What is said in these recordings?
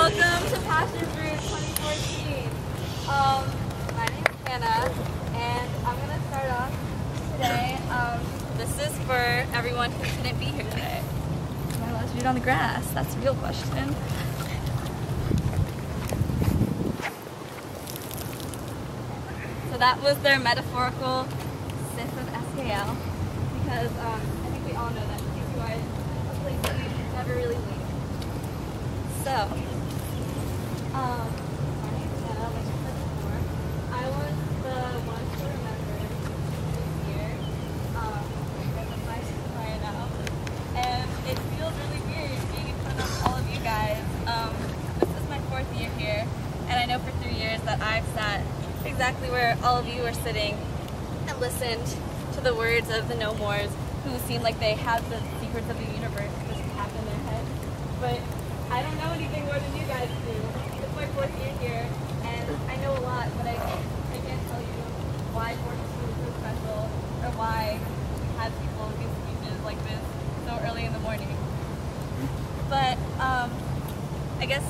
Welcome to Passion Fruit 2014. My name is Hannah, and I'm going to start off today. This is for everyone who couldn't be here today. Am I allowed to do it on the grass? That's the real question. So that was their metaphorical sip of SKL, because I think we all know that CQI is a place that we never really leave. So, my name is Hannah, like I said before. I was the one to remember this year, as a freshman right now, and it feels really weird being in front of all of you guys. This is my 4th year here, and I know for 3 years that I've sat exactly where all of you are sitting and listened to the words of the No Mores, who seem like they have the secrets of the universe just tapped in their head. But I don't know anything more than you guys do. It's my 4th year here, and I know a lot, but I can't tell you why 42 is so special, or why we have people give speeches like this so early in the morning. But I guess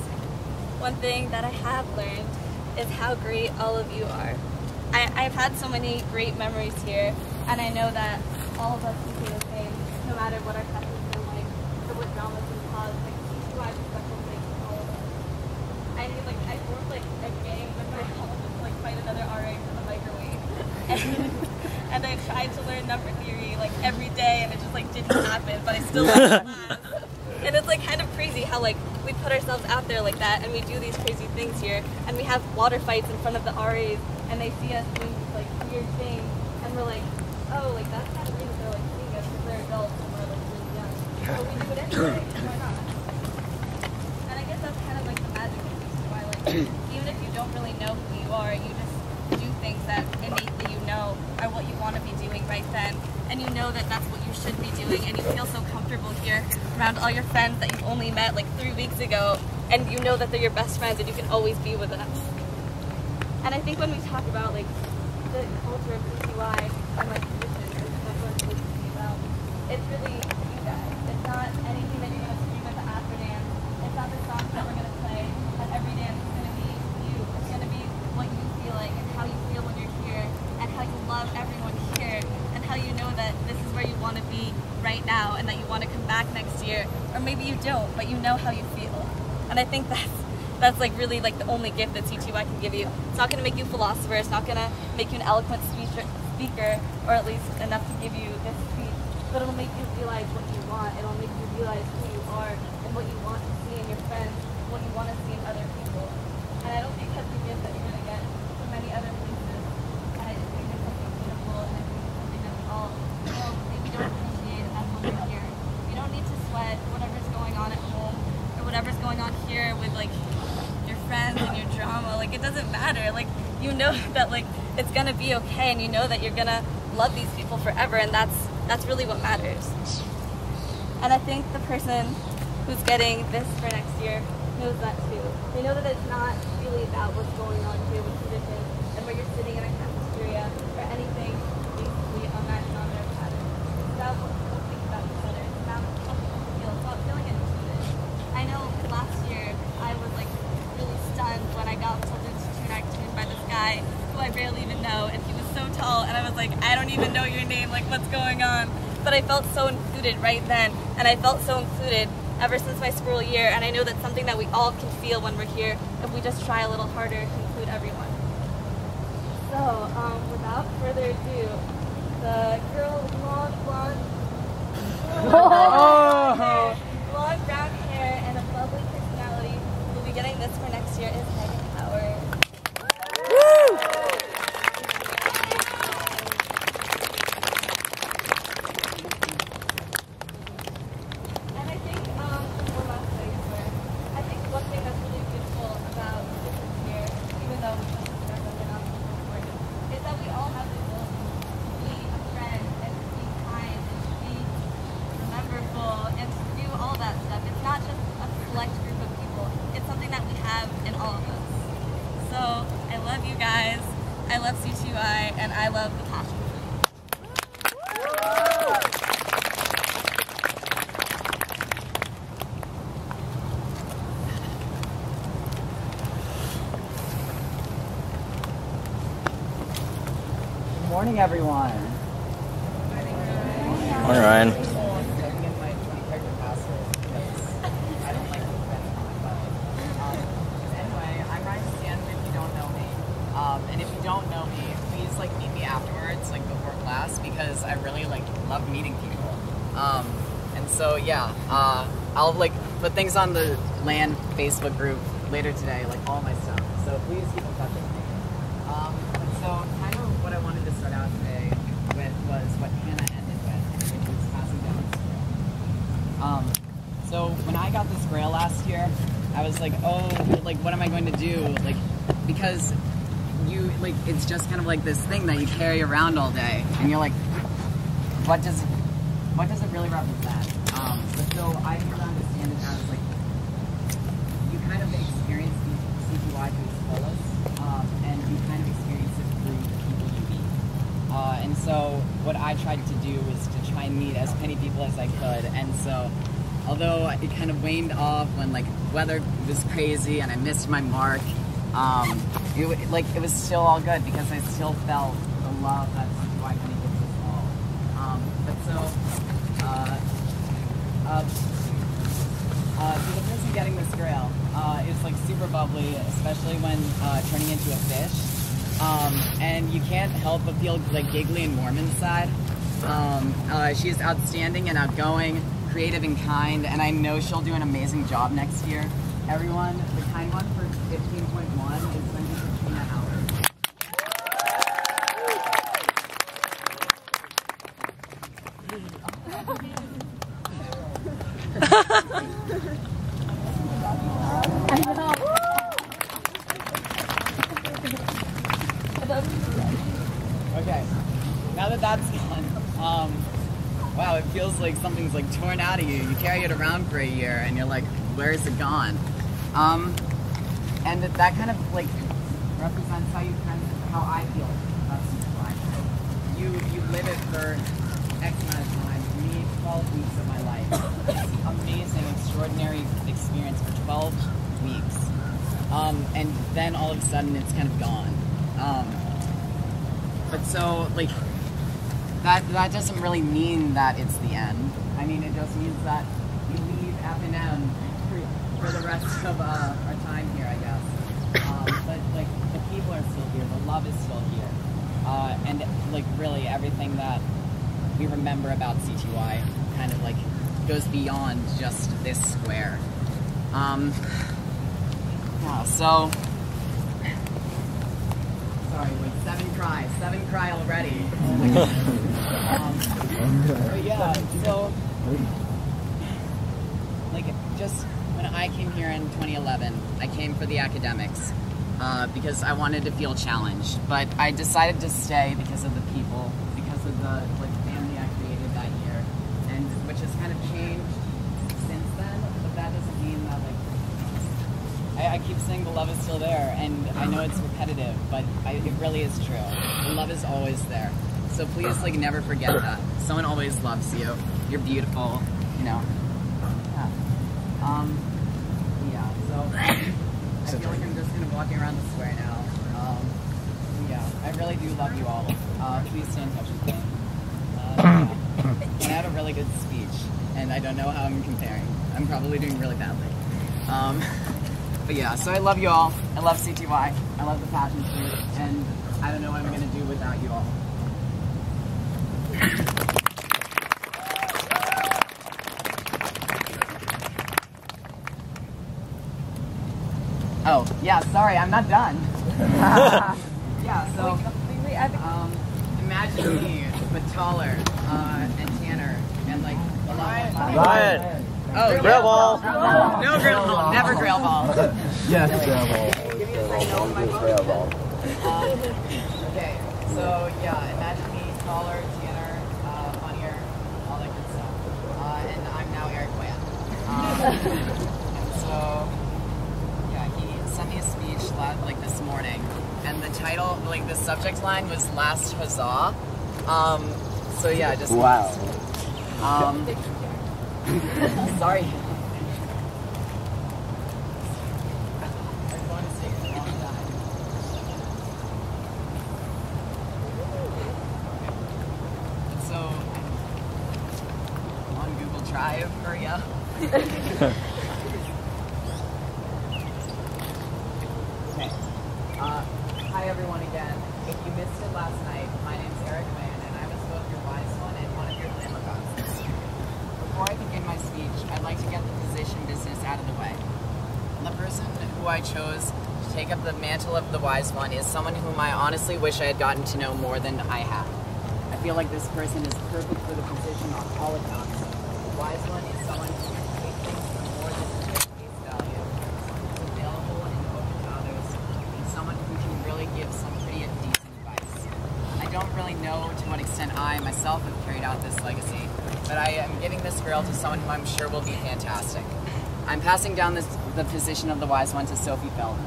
one thing that I have learned is how great all of you are. I've had so many great memories here, and I know that all of us can say the same, no matter what our sessions feel like, or what dramas we cause. Like, CQI is a special thing for all of us. I mean, like, I formed, like, a gang with my mom to, like, fight another RA for the microwave. And I tried to learn number theory, like, every day, and it just, like, didn't happen, but I still loved class. And it's, like, kind of crazy how, like, we put ourselves out there like that, and we do these crazy things here, and we have water fights in front of the RAs, and they see us doing these, like, weird things, and we're like, oh, like, that's kind of weird. They're, like, seeing us because they're adults, and we're, like, really young. But we do it anyway, why not? And I guess that's kind of, like, the magic of CQI. Like, even if you don't really know who you are, you just do things that innately you know are what you want to be doing right then, and you know that that's what you should be doing, and you feel so comfortable here around all your friends that you've only met like 3 weeks ago, and you know that they're your best friends and you can always be with them. And I think when we talk about like the culture of CQI and like traditions, that's what it's supposed to be about. It's really you guys. It's not anything that you're going to scream at the after dance. It's not the songs that we're going to play at every dance. It's going to be you. It's going to be what you feel like and how you feel when you're here and how you love everyone here and how you know that this is where you want to be right now and that you want to come back next year, or maybe you don't, but you know how you feel. And I think that's like really like the only gift that CQI can give you. It's not going to make you a philosopher, it's not going to make you an eloquent speaker, or at least enough to give you this speech, but it'll make you realize what you want, it'll make you realize who you are and what you want to see in your friends, what you want to see in other people. And I don't think that's a gift that you're going to get from many other places. And I just think it's something beautiful, and I think it's something that we all know maybe don't appreciate as when we're here. You don't need to sweat whatever's going on at home or whatever's going on here with like your friends and your drama. Like, it doesn't matter. Like, you know that like it's gonna be okay, and you know that you're gonna love these people forever, and that's really what matters. And I think the person who's getting this for next year knows that too. They know that it's not really about what's going on here with tradition and where you're sitting in a cafeteria or anything basically on that genre pattern. It's about what people think about each other. It's about how people feel. It's about feeling included. I know last year I was like really stunned when I got pulled into Tunac Tune by this guy who I barely even know, and he was so tall, and I was like, I don't even know your name, like what's going on? But I felt so included right then, and I felt so included ever since my school year, and I know that's something that we all can feel when we're here if we just try a little harder to include everyone. So, without further ado, the girl with long brown hair and a lovely personality who will be getting this for next year is Megan Howard. One thing that's really beautiful about this year, even though we just is that we all have the ability to be a friend and to be kind and to be rememberful and to do all that stuff. It's not just a select group of people. It's something that we have in all of us. So I love you guys. I love CQI, and I love the Passion Fruit. morning, everyone. Morning, Ryan. Anyway, I'm Ryan Stanton if you don't know me. And if you don't know me, please like meet me afterwards, like before class, because I really like love meeting people. And so yeah, I'll like put things on the LAN Facebook group later today, like all my stuff. So please keep in touch with me. And so kind of what I wanted to start out today with was what Hannah ended with, which was passing down this grail. So when I got this grail last year, I was like, oh, like what am I going to do? Like, because you like it's just kind of like this thing that you carry around all day, and you're like, what does it really represent? But so I came to understand it as like you kind of experience CTY to its fullest, and you kind of experience it through the people you meet. And so what I tried to do was to try and meet as many people as I could. And so although it kind of waned off when like weather was crazy and I missed my mark, it was still all good because I still felt the love that CTY kind of gives us all. So the person getting this grail is like super bubbly, especially when turning into a fish. And you can't help but feel like giggly and warm inside. She is outstanding and outgoing, creative and kind, and I know she'll do an amazing job next year. Everyone, the kind one for 15.1 is going to be Katrina Howard. Okay, now that that's gone, wow, it feels like something's like torn out of you. You carry it around for a year and you're like, where is it gone? And that kind of like represents how I feel about CTY. You live it for X amount of time. For me, 12 weeks of my life. It's amazing, extraordinary experience for 12 weeks. And then all of a sudden it's kind of gone. But so like that doesn't really mean that it's the end. I mean, it just means that you leave F&M for the rest of our time here, I guess. But like the people are still here, the love is still here, and like really everything that we remember about CTY kind of like goes beyond just this square. Yeah. So. Sorry, wait, seven cry already. Oh my goodness. But yeah, so, like, just when I came here in 2011, I came for the academics, because I wanted to feel challenged, but I decided to stay because of the people, because of the, like, family I created that year, and which has kind of changed since then, but that doesn't mean that, like, I keep saying the love is still there, and I know it's repetitive, but it really is true. The love is always there. So please, like, never forget that. Someone always loves you. You're beautiful, you know. Yeah, so I feel like I'm just kind of walking around the square now. Yeah, I really do love you all. Please stay in touch with me. Yeah. And I had a really good speech, and I don't know how I'm comparing. I'm probably doing really badly. But yeah, so I love you all. I love CTY. I love the Passion Fruit, and I don't know what I'm gonna do without you all. Oh, yeah, sorry, I'm not done. Yeah, so, imagine me, but taller, and tanner, and like a lot more. Ryan! Oh, Grail ball! No grail ball, never grail ball. Yes, grail ball. Give me a second, no, my Grail ball. Okay, so yeah, imagine me taller, tanner, funnier, all that good stuff. And I'm now Eric Wayne. And so, yeah, he sent me a speech like this morning, and the title, like the subject line was Last Huzzah. So yeah, just wow. Sorry. Okay. Hi everyone again. If you missed it last night, my name's Eric Mann, and I was both your wise one and one of your demagogues this year. Before I begin my speech, I'd like to get the physician business out of the way. The person who I chose to take up the mantle of the wise one is someone whom I honestly wish I had gotten to know more than I have. I feel like this person is perfect for the position on all accounts. The wise one is someone who can take things for more than their face value, someone who's available and open to others, and someone who can really give some pretty decent advice. I don't really know to what extent I myself have carried out this legacy, but I am giving this girl to someone who I'm sure will be fantastic. I'm passing down the position of the wise one to Sophie Feldman.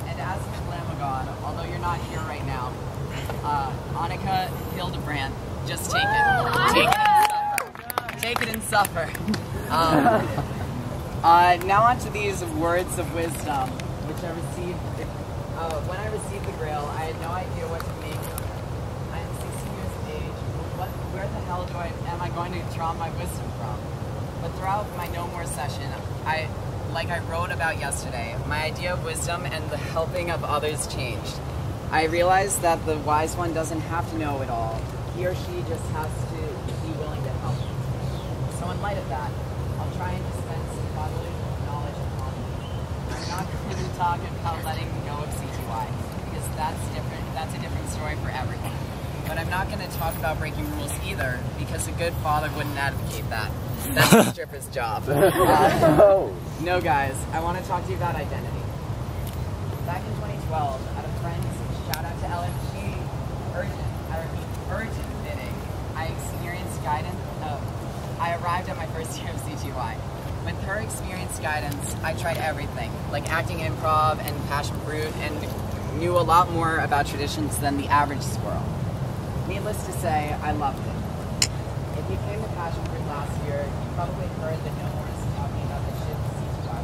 And as for Glamagon, although you're not here right now, Annika Hildebrandt, just take it. Take it and suffer. Now on to these words of wisdom, which I received. When I received the Grail, I had no idea what to make of it. I am 16 years of age. Where the hell am I going to draw my wisdom from? But throughout my No More session, like I wrote about yesterday, my idea of wisdom and the helping of others changed. I realized that the wise one doesn't have to know it all. He or she just has to be willing to help. So in light of that, I'll try and dispense some bodily knowledge upon you. I'm not going to talk about letting go of CTY, because that's a different story for everyone. But I'm not going to talk about breaking rules either, because a good father wouldn't advocate that. That's a stripper's job. No, guys, I want to talk to you about identity. Back in 2012, at a friend's shout out to LMG, urgent bidding, I experienced guidance. I arrived at my first year of CTY. With her experienced guidance, I tried everything, like acting improv and passion fruit, and knew a lot more about traditions than the average squirrel. Needless to say, I loved it. If you came to Passion Fruit last year, you probably heard that No More is talking about the shift to CTY.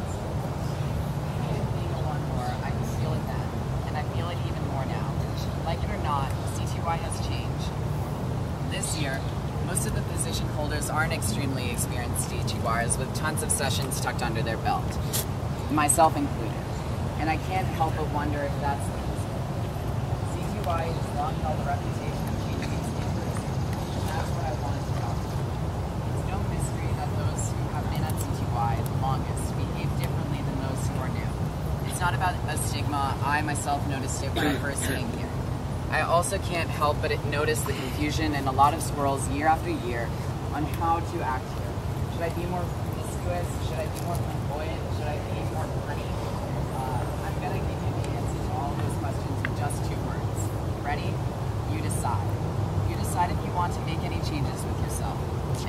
Even being a one more, I could feel it then, and I feel it even more now. Like it or not, CTY has changed. This year, most of the position holders aren't extremely experienced CTYers with tons of sessions tucked under their belt, myself included. And I can't help but wonder if that's the reason. CTY has long held a reputation of changing its standards, and that's what I wanted to talk about. It's no mystery that those who have been at CTY the longest behave differently than those who are new. It's not about a stigma. I myself noticed it when I first came here. I also can't help but notice the confusion in a lot of squirrels year after year on how to act here. Should I be more promiscuous? Should I be more flamboyant? Should I be more funny? I'm going to give you the answer to all those questions in just 2 words. Ready? You decide. You decide if you want to make any changes with yourself.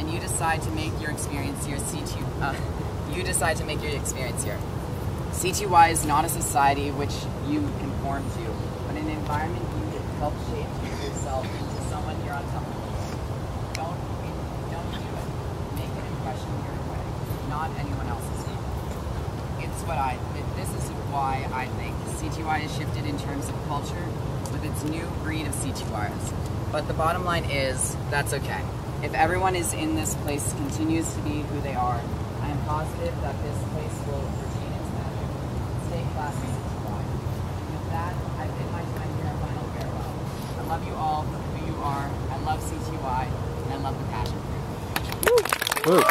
And you decide to make your experience here you decide to make your experience here. CTY is not a society which you conform to, but an environment you help shape yourself into someone you're uncomfortable with. Don't do it. Make an impression your way, not anyone else's. This is why I think CTY has shifted in terms of culture with its new breed of CTYers. But the bottom line is, that's okay. If everyone is in this place continues to be who they are, I am positive that this place will retain its magic. Stay classy, CTY. With that, I bid my time here and final farewell. I love you all for who you are. I love CTY, and I love the Passion Fruit. Woo.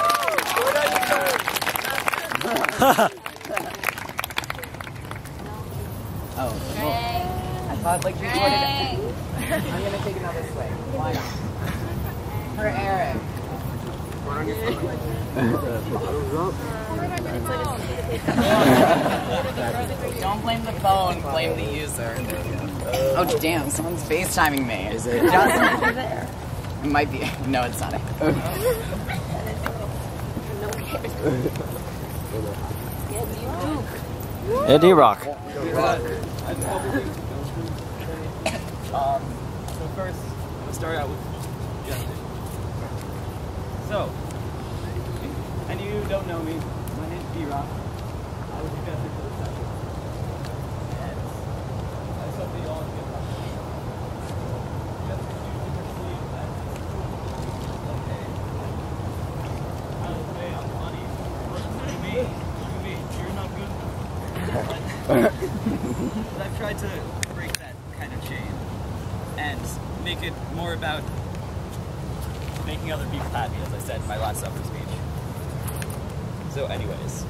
Oh, well, I thought like you recorded it. I'm gonna take another swing. Why not? For Eric. Don't blame the phone, blame the user. Oh damn, someone's FaceTiming me. Is it? Justin, there. It might be. No, it's not. Yeah, D-Rock. So first, I'm going to start out with Justin. So, if any of you don't know me, my name's D-Rock. I was your guest for the session. And as make it more about making other people happy, as I said in my last summer speech. So anyways,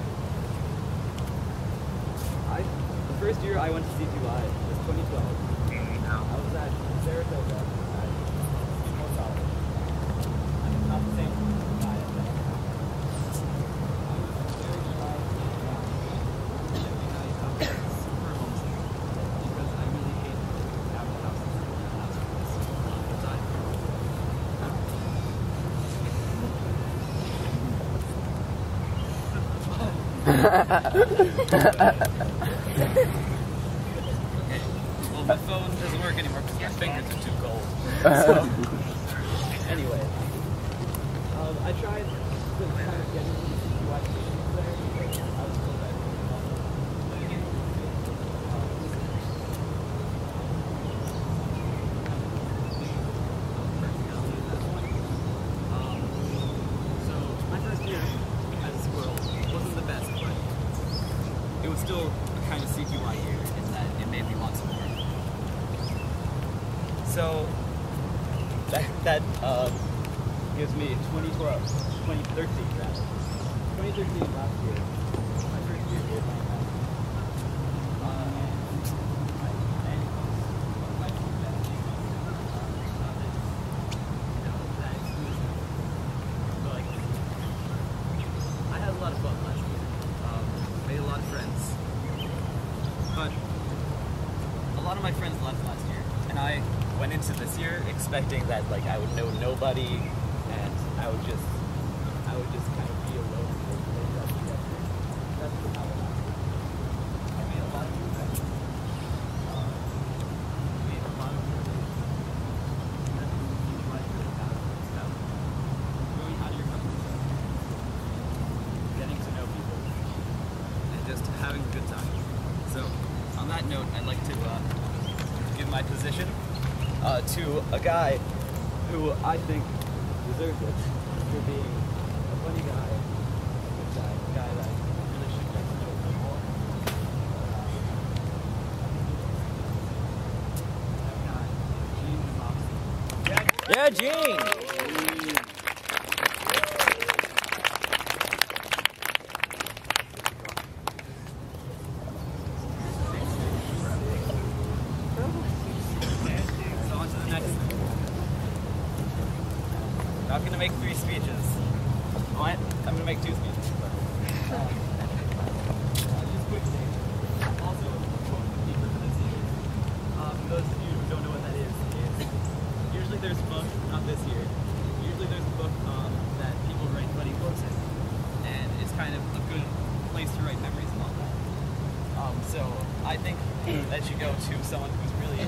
the first year I went to CTY was 2012. I was at Saratoga at Seymour College. I'm not the same guy as that. I was very shy and I was super homesick because I really hate having houses all the time. Well, my phone doesn't work anymore because my fingers are too cold. So, anyway, I tried to kind of get into the UI stations there because I was told that so my first year as a squirrel wasn't the best, but it was still a kind of CQY year in that it made me want some more. So that gives me 2013 rather. 2013 last year. My first year here. I had a lot of fun last year. Made a lot of friends. But a lot of my friends left last year, and I went into this year expecting that like I would know nobody, and I would just kind of be alone for the rest of the year. That's what happened last year. I made a lot of new friends. Made a lot of new relationships. That's what I really found stuff. Going out of your comfort zone, getting to know people, and just having a good time. So, on that note, I'd like to give my position to a guy who I think deserves it for being a funny guy, a good guy, a guy that really should get to know a bit more. That guy, Gene Moxley. Yeah, Gene! So on to the next thing. Not gonna make 3 speeches. What? I'm gonna make 2 speeches. Just quick thing. Also, quote the speaker for this year. For those of you who don't know what that is usually there's a book, not this year. Usually there's a book that people write funny quotes in, and it's kind of a good place to write memories and all that. So I think that should go to someone who's really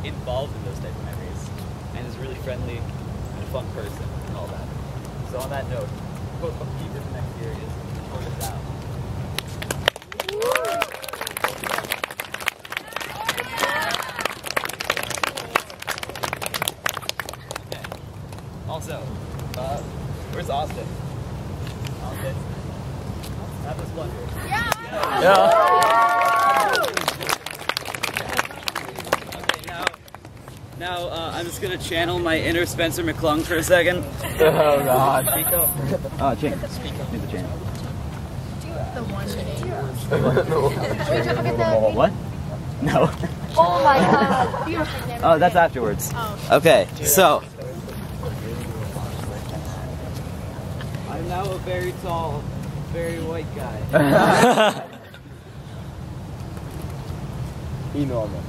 involved in those type of memories and is really friendly and a fun person and all that. So on that note, quote bookkeeper for next year is Jordan Dow. Okay. Also, where's Austin? Austin? Have a splendor. Yeah! Now, I'm just gonna channel my inner Spencer McClung for a second. Oh god. Ching. Do the channel. The one minute. What? No. Oh my god. Oh, that's afterwards. Okay, so. I'm now a very tall, very white guy. Enormous.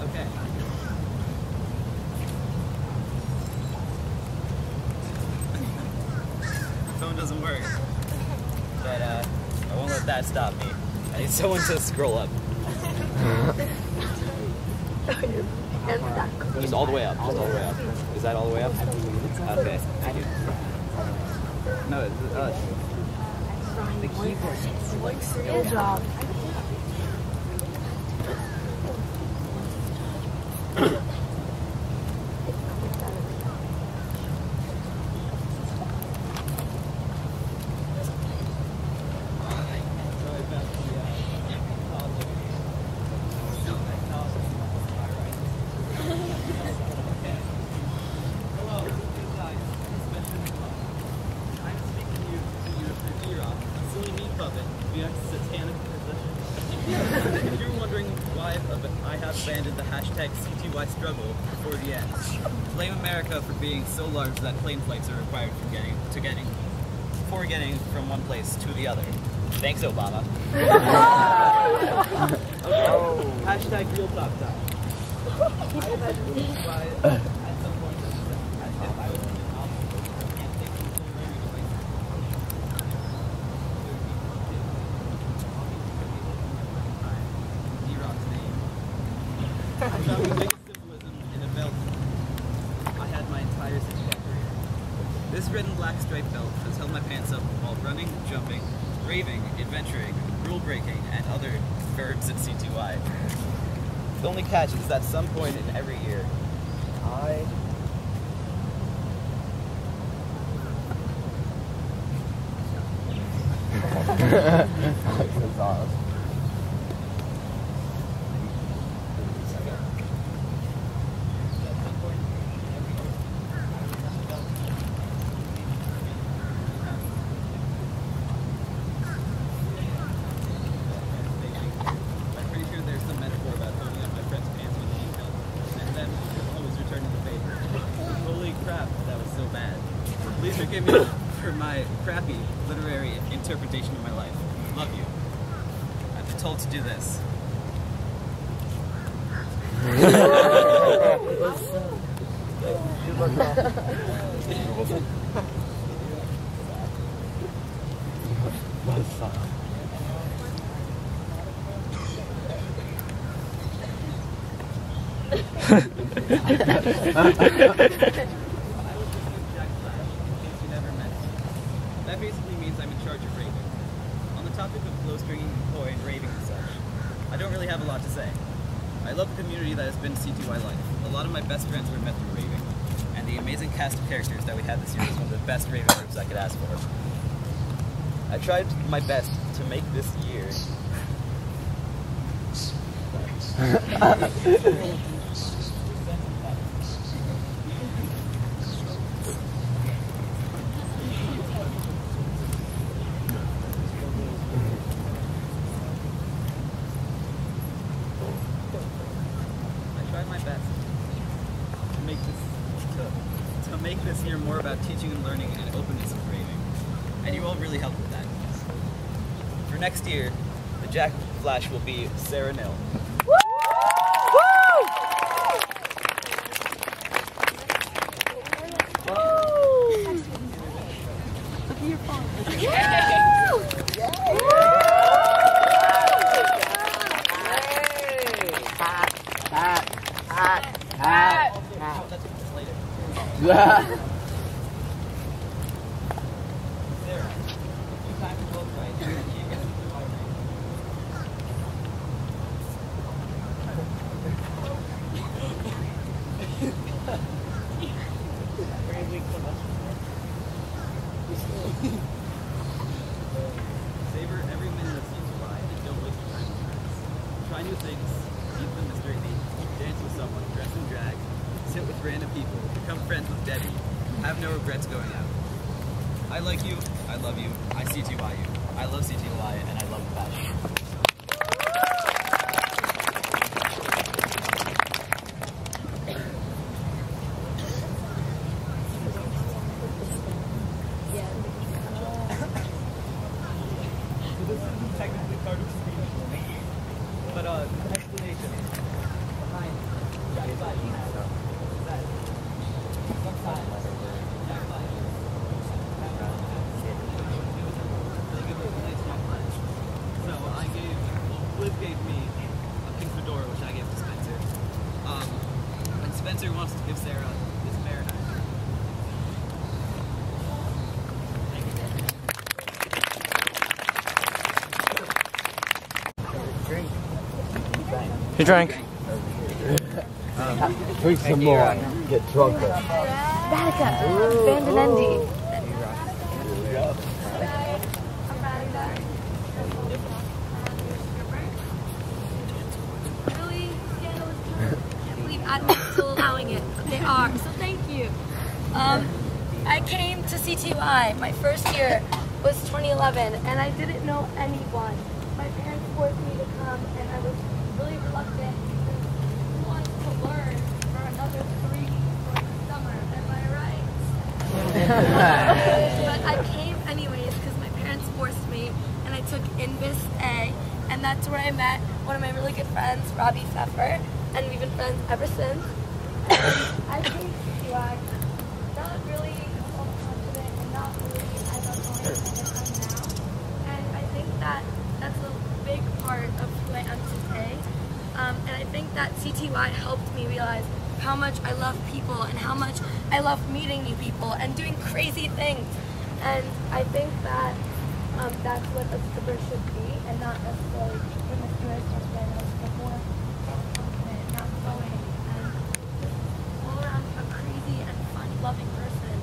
Okay. Phone doesn't work. But I won't let that stop me. I need someone to scroll up. Just all the way up. Just all the way up. Is that all the way up? Okay. Thank you. No, the keyboard is like Good job. mechanical position. If you're wondering why I have abandoned the hashtag CTY struggle before the end, blame America for being so large that plane flights are required before getting from one place to the other. Thanks, Obama. Okay, hashtag real talk time. I imagine why at some point as if I was in an obstacle and can't take people learning devices. D-Rock's name. Dropping big symbolism in a belt I had my entire CTY career. This red and black striped belt has held my pants up while running, jumping, raving, adventuring, rule breaking, and other verbs at CTY. The only catch is that some point in every year, That's awesome. I'm pretty sure there's some metaphor about holding up my friend's pants with a heat belt and then always returning the favor. Holy crap, that was so bad. Please forgive me for my crappy literary interpretation of my life. Love you. I've been told to do this. That basically means I'm in charge of raving. On the topic of blow-stringing and poi and raving and such, I don't really have a lot to say. I love the community that has been CTY life. A lot of my best friends were met through raving, and the amazing cast of characters that we had this year was one of the best raving groups I could ask for. I tried my best to make this year to make this year more about teaching and learning and openness of raving. And you all really helped with that. For next year, the Jack Flash will be Sarah Nil. Savor every minute of CTY and don't waste your time with friends. Try new things, eat them Mr. D, dance with someone, dress in drag, sit with random people, become friends with Debbie, have no regrets going out. I like you, I love you, I CTY you. I love CTY and I love the passion. Technically part of speech, but explanation behind Jack Flash is that sometimes Jack Flash really good with nice Jack Flash. So Liv gave me a pink fedora, which I gave to Spencer. And Spencer wants to give Sarah this Marinite. He drank. Drink some more. Get drunker. Vatican. Vandinendi. Really scandalous. I can't believe admin's still allowing it. They are, so thank you. I came to CTY. My first year was 2011, and I didn't know anyone. my parents forced me to come, and I was really reluctant because who wants to learn for another 3 weeks for the summer? Am I right? But I came anyways because my parents forced me, and I took Invis A, and that's where I met one of my really good friends, Robbie Pfeffer, and we've been friends ever since. I think CTY, not really self-confident and not really as outgoing as I am now, and I think that that's a big part of who I am today, and I think that CTY helped me realize how much I love people and how much I love meeting new people and doing crazy things, and I think that that's what a stripper should be, and not necessarily promiscuous or scandalous, but more self-confident, not going, and just all around a crazy and fun, loving person.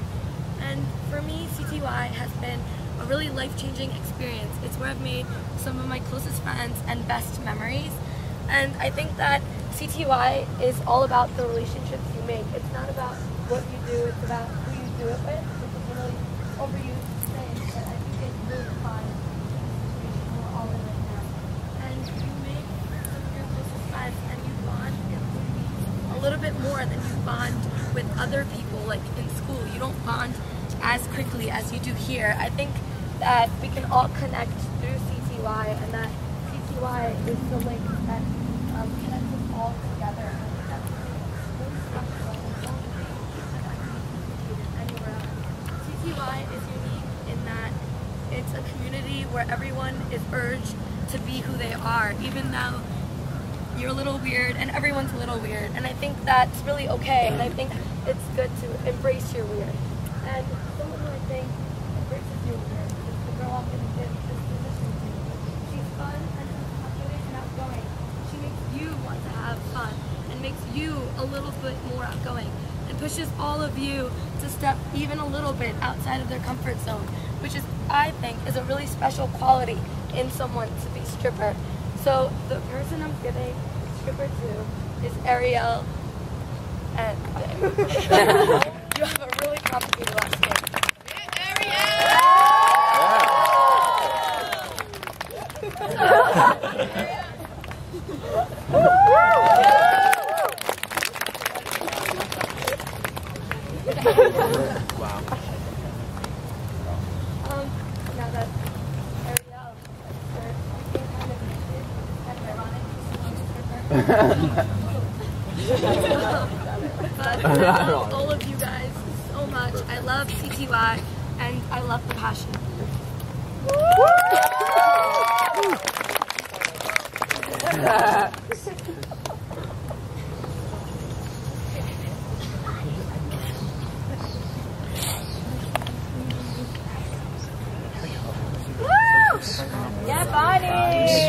And for me, CTY has been a really life-changing experience. It's where I've made some of my closest friends and best memories. And I think that CTY is all about the relationships you make. It's not about what you do, it's about who you do it with, which is a really overused saying, but I think it really defines the situation we're all in right now. And you make some of your closest friends and you bond a little bit more than you bond with other people, like in school. You don't bond as quickly as you do here. I think that we can all connect through CTY, and that CTY is the link that connects us all together. And I think that's really special and it's only that I can be anywhere else. CTY is unique in that it's a community where everyone is urged to be who they are, even though you're a little weird and everyone's a little weird. And I think that's really okay, and I think it's good to embrace your weird. And someone who I think embraces your weird is the girl I'm going to give this position to. She's fun and confident and outgoing. She makes you want to have fun and makes you a little bit more outgoing and pushes all of you to step even a little bit outside of their comfort zone, which is, I think, is a really special quality in someone to be stripper. So the person I'm giving stripper to is Ariel, and you have a really complicated last name. Wow. Now that Ariel, became kind of interested, kind of ironic, but I love all of you guys so much. I love CTY, and I love the passion. Yeah, Bonnie!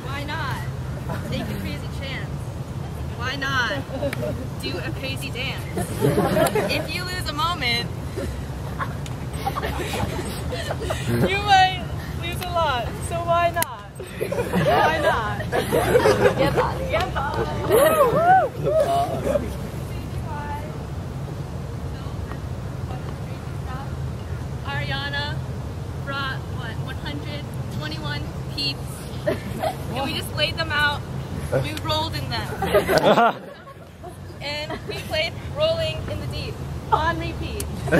Why not? Take a crazy chance. Why not do a crazy dance? If you lose a moment, you might lose a lot. So why not? Why not? Yeah, Bonnie. Yeah, Bonnie. Ariana brought, 121 peeps. And we just laid them out. We rolled in them. And we played Rolling in the Deep on repeat. So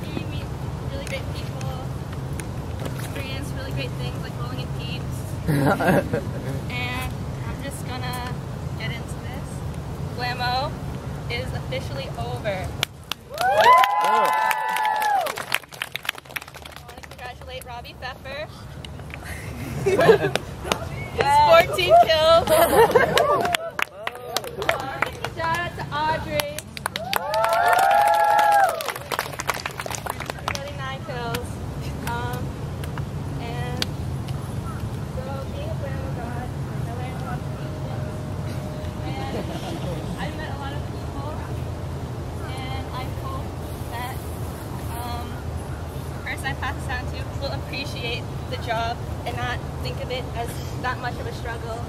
here you meet really great people, experience really great things like rolling in peeps. And I'm just gonna get into this. Glamo is officially over. I want to congratulate Robbie Pfeffer. 14 kills. Shout out to Audrey. 39 kills. And appreciate the job and not think of it as that much of a struggle.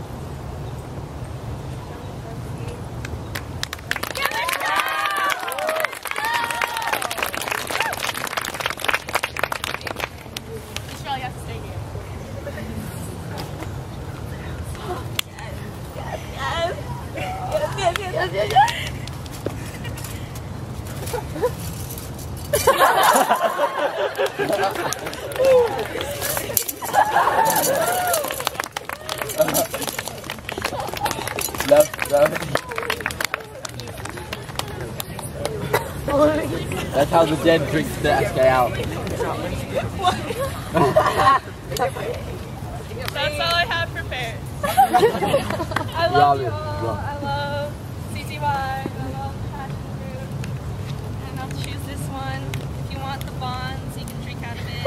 Michelle, you have to stay here. That's how the dead drinks the SK out. That's all I have prepared. I Yeah, love you yeah. all. I love CTY. I love passion fruit. And I'll choose this one. If you want the bonds, you can drink out of it.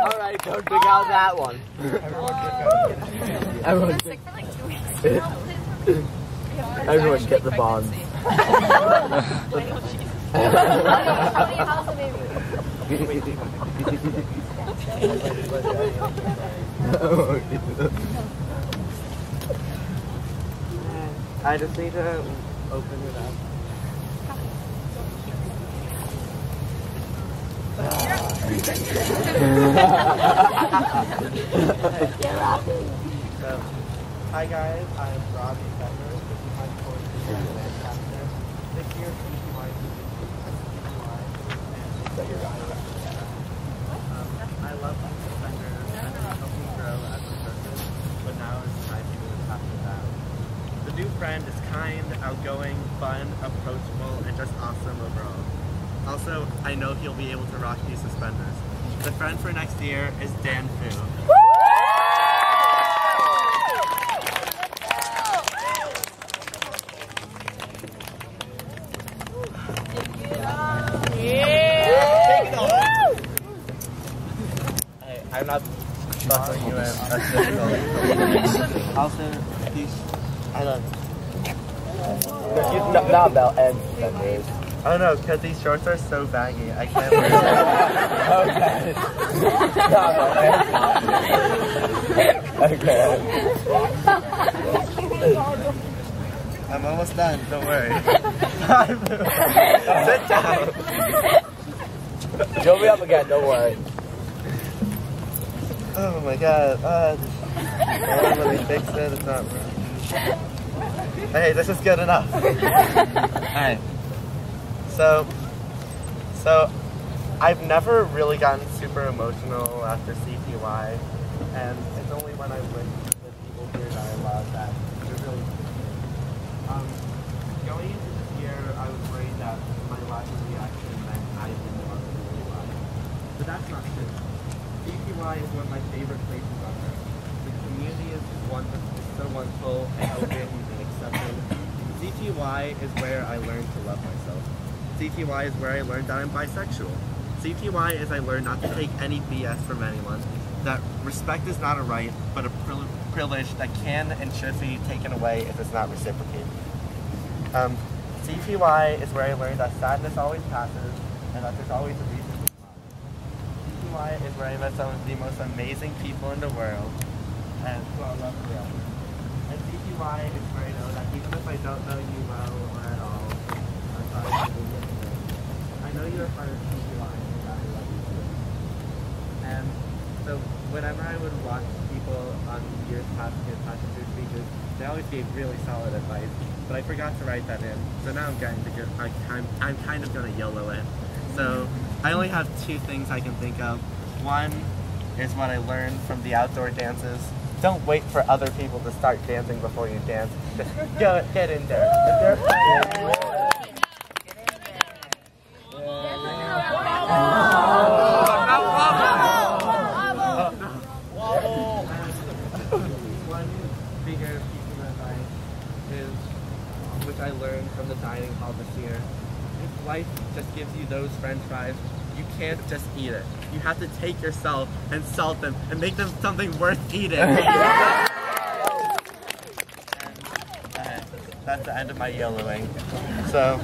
Alright, don't drink out that one. Everyone Sick for like 2 weeks. Everyone get the bonds. How's the baby? I just need to open it up. So, hi guys, I'm Robbie Becker. This is my course in Lancaster. This year, CTY is I love my suspenders and they help me grow as a person, but now it's time to move past that. The new friend is kind, outgoing, fun, approachable, and just awesome overall. Also, I know he'll be able to rock these suspenders. The friend for next year is Dan Fu. I'm not buckling you in. That's difficult. Also, these. I love Not about and suspenders. I don't know, because these shorts are so baggy. I can't wear them. Okay. I'm almost done, don't worry. Sit down. You'll be up again, don't worry. Oh my god. Let me fix it. It's not right. Hey, this is good enough. Alright. So I've never really gotten super emotional after CTY, and it's only when I'm with the people here that I love that they're really going into this year, I was worried that my lack of reaction meant I didn't want to really like. But that's not true. CTY is one of my favorite places on earth. The community is so wonderful and open and accepting. CTY is where I learned to love myself. CTY is where I learned that I'm bisexual. CTY is I learned not to take any BS from anyone, that respect is not a right, but a privilege that can and should be taken away if it's not reciprocated. CTY is where I learned that sadness always passes, and that there's always a reason to smile. CTY is where I met some of the most amazing people in the world, and who I love forever. And CTY is where I know that even if I don't know you well or at all, I'm sorry for being listening. I know you're a part of CTY, and that I love you too. And so whenever I would watch people on years past give passion fruit speeches, they always gave really solid advice, but I forgot to write that in. So now I'm kind of gonna YOLO it. So I only have two things I can think of. One is what I learned from the outdoor dances. Don't wait for other people to start dancing before you dance. Just get in there. If they're One bigger piece of advice is, which I learned from the dining hall this year. If life just gives you those French fries, you can't just eat it. You have to take yourself and salt them and make them something worth eating. And that's the end of my YOLOing. So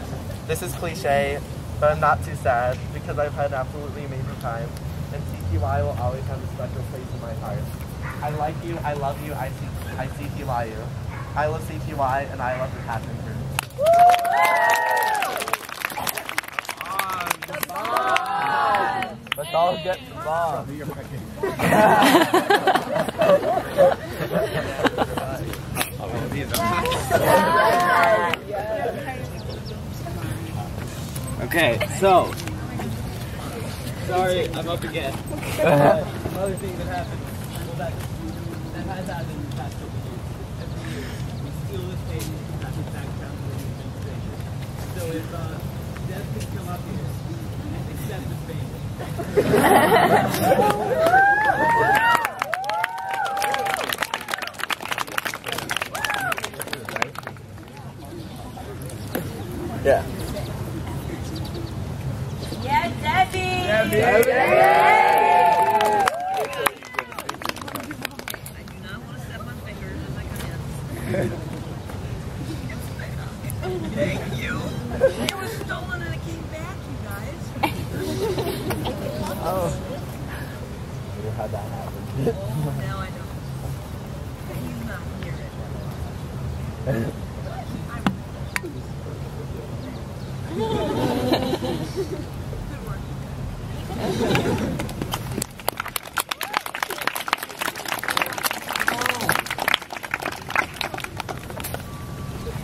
this is cliche, but I'm not too sad because I've had an absolutely amazing time. And and CTY will always have a special place in my heart. I like you, I love you, I CTY you. I love CTY, and I love the Passion Crew. Let's all get the bomb. Okay, so sorry, I'm up again. Another thing that happened, well, that has happened in the past couple of years. Every year, we steal this page at the back down to the administration. So if Deb can come up here and accept this page. Yeah. Yeah, Debbie! Debbie! I do not want to step on fingers as I come in. Thank you. It was stolen and it came back, you guys. Oh. Wonder how that happened. Oh, now I know. He's not here anymore.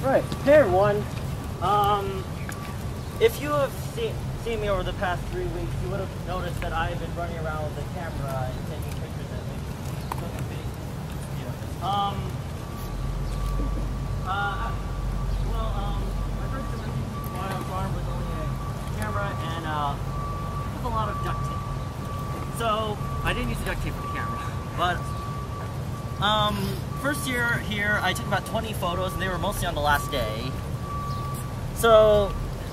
Right. Hey everyone. If you have seen me over the past 3 weeks, you would have noticed that I've been running around with a camera and taking pictures of me. My first time on farm was only a camera and with a lot of duct tape. So I didn't use the duct tape for the camera, but first year here, I took about 20 photos, and they were mostly on the last day. So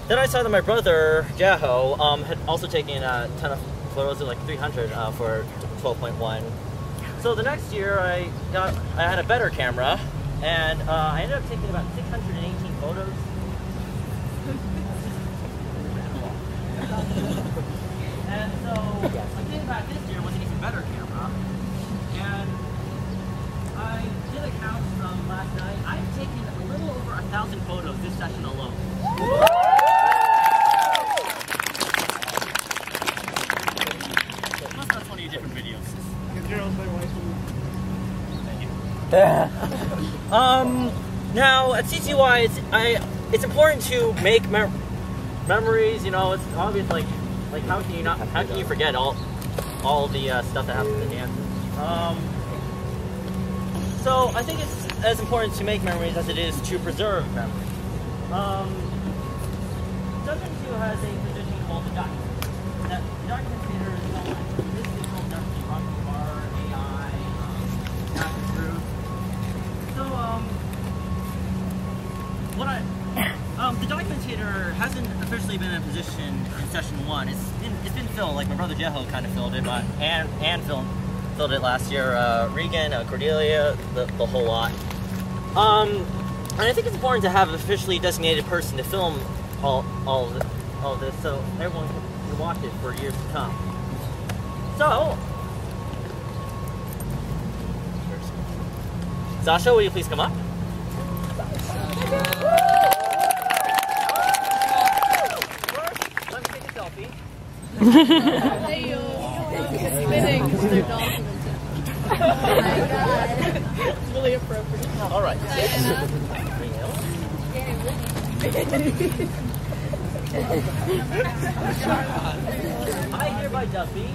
then I saw that my brother, Jaho, had also taken a ton of photos, of like 300 for 12.1. So the next year, I had a better camera, and I ended up taking about 618 photos. And so I came back this year with an even better camera, and I did a count from last night. I've taken a little over 1,000 photos this session alone. Plus about 20 different videos. Thank you. Now at CTY, it's important to make memories. You know, it's obvious. Like how can you forget all the stuff that happens in dances? So I think it's as important to make memories as it is to preserve memories. Section 2 has a position called the document. Now, the document theater is called this is called Dusty Rocky Bar, AI, document group. So the documentator hasn't officially been in a position in session 1. It's been filled, like my brother Jeho kind of filled it, but Anne filled it last year. Regan, Cordelia, the whole lot. And I think it's important to have an officially designated person to film all of this, so everyone can watch it for years to come. So, Sasha, will you please come up? Let me take a selfie. Hey, yo. Spinning because they're dolphins. Oh my god. It's really appropriate. All right. I hereby Duffy.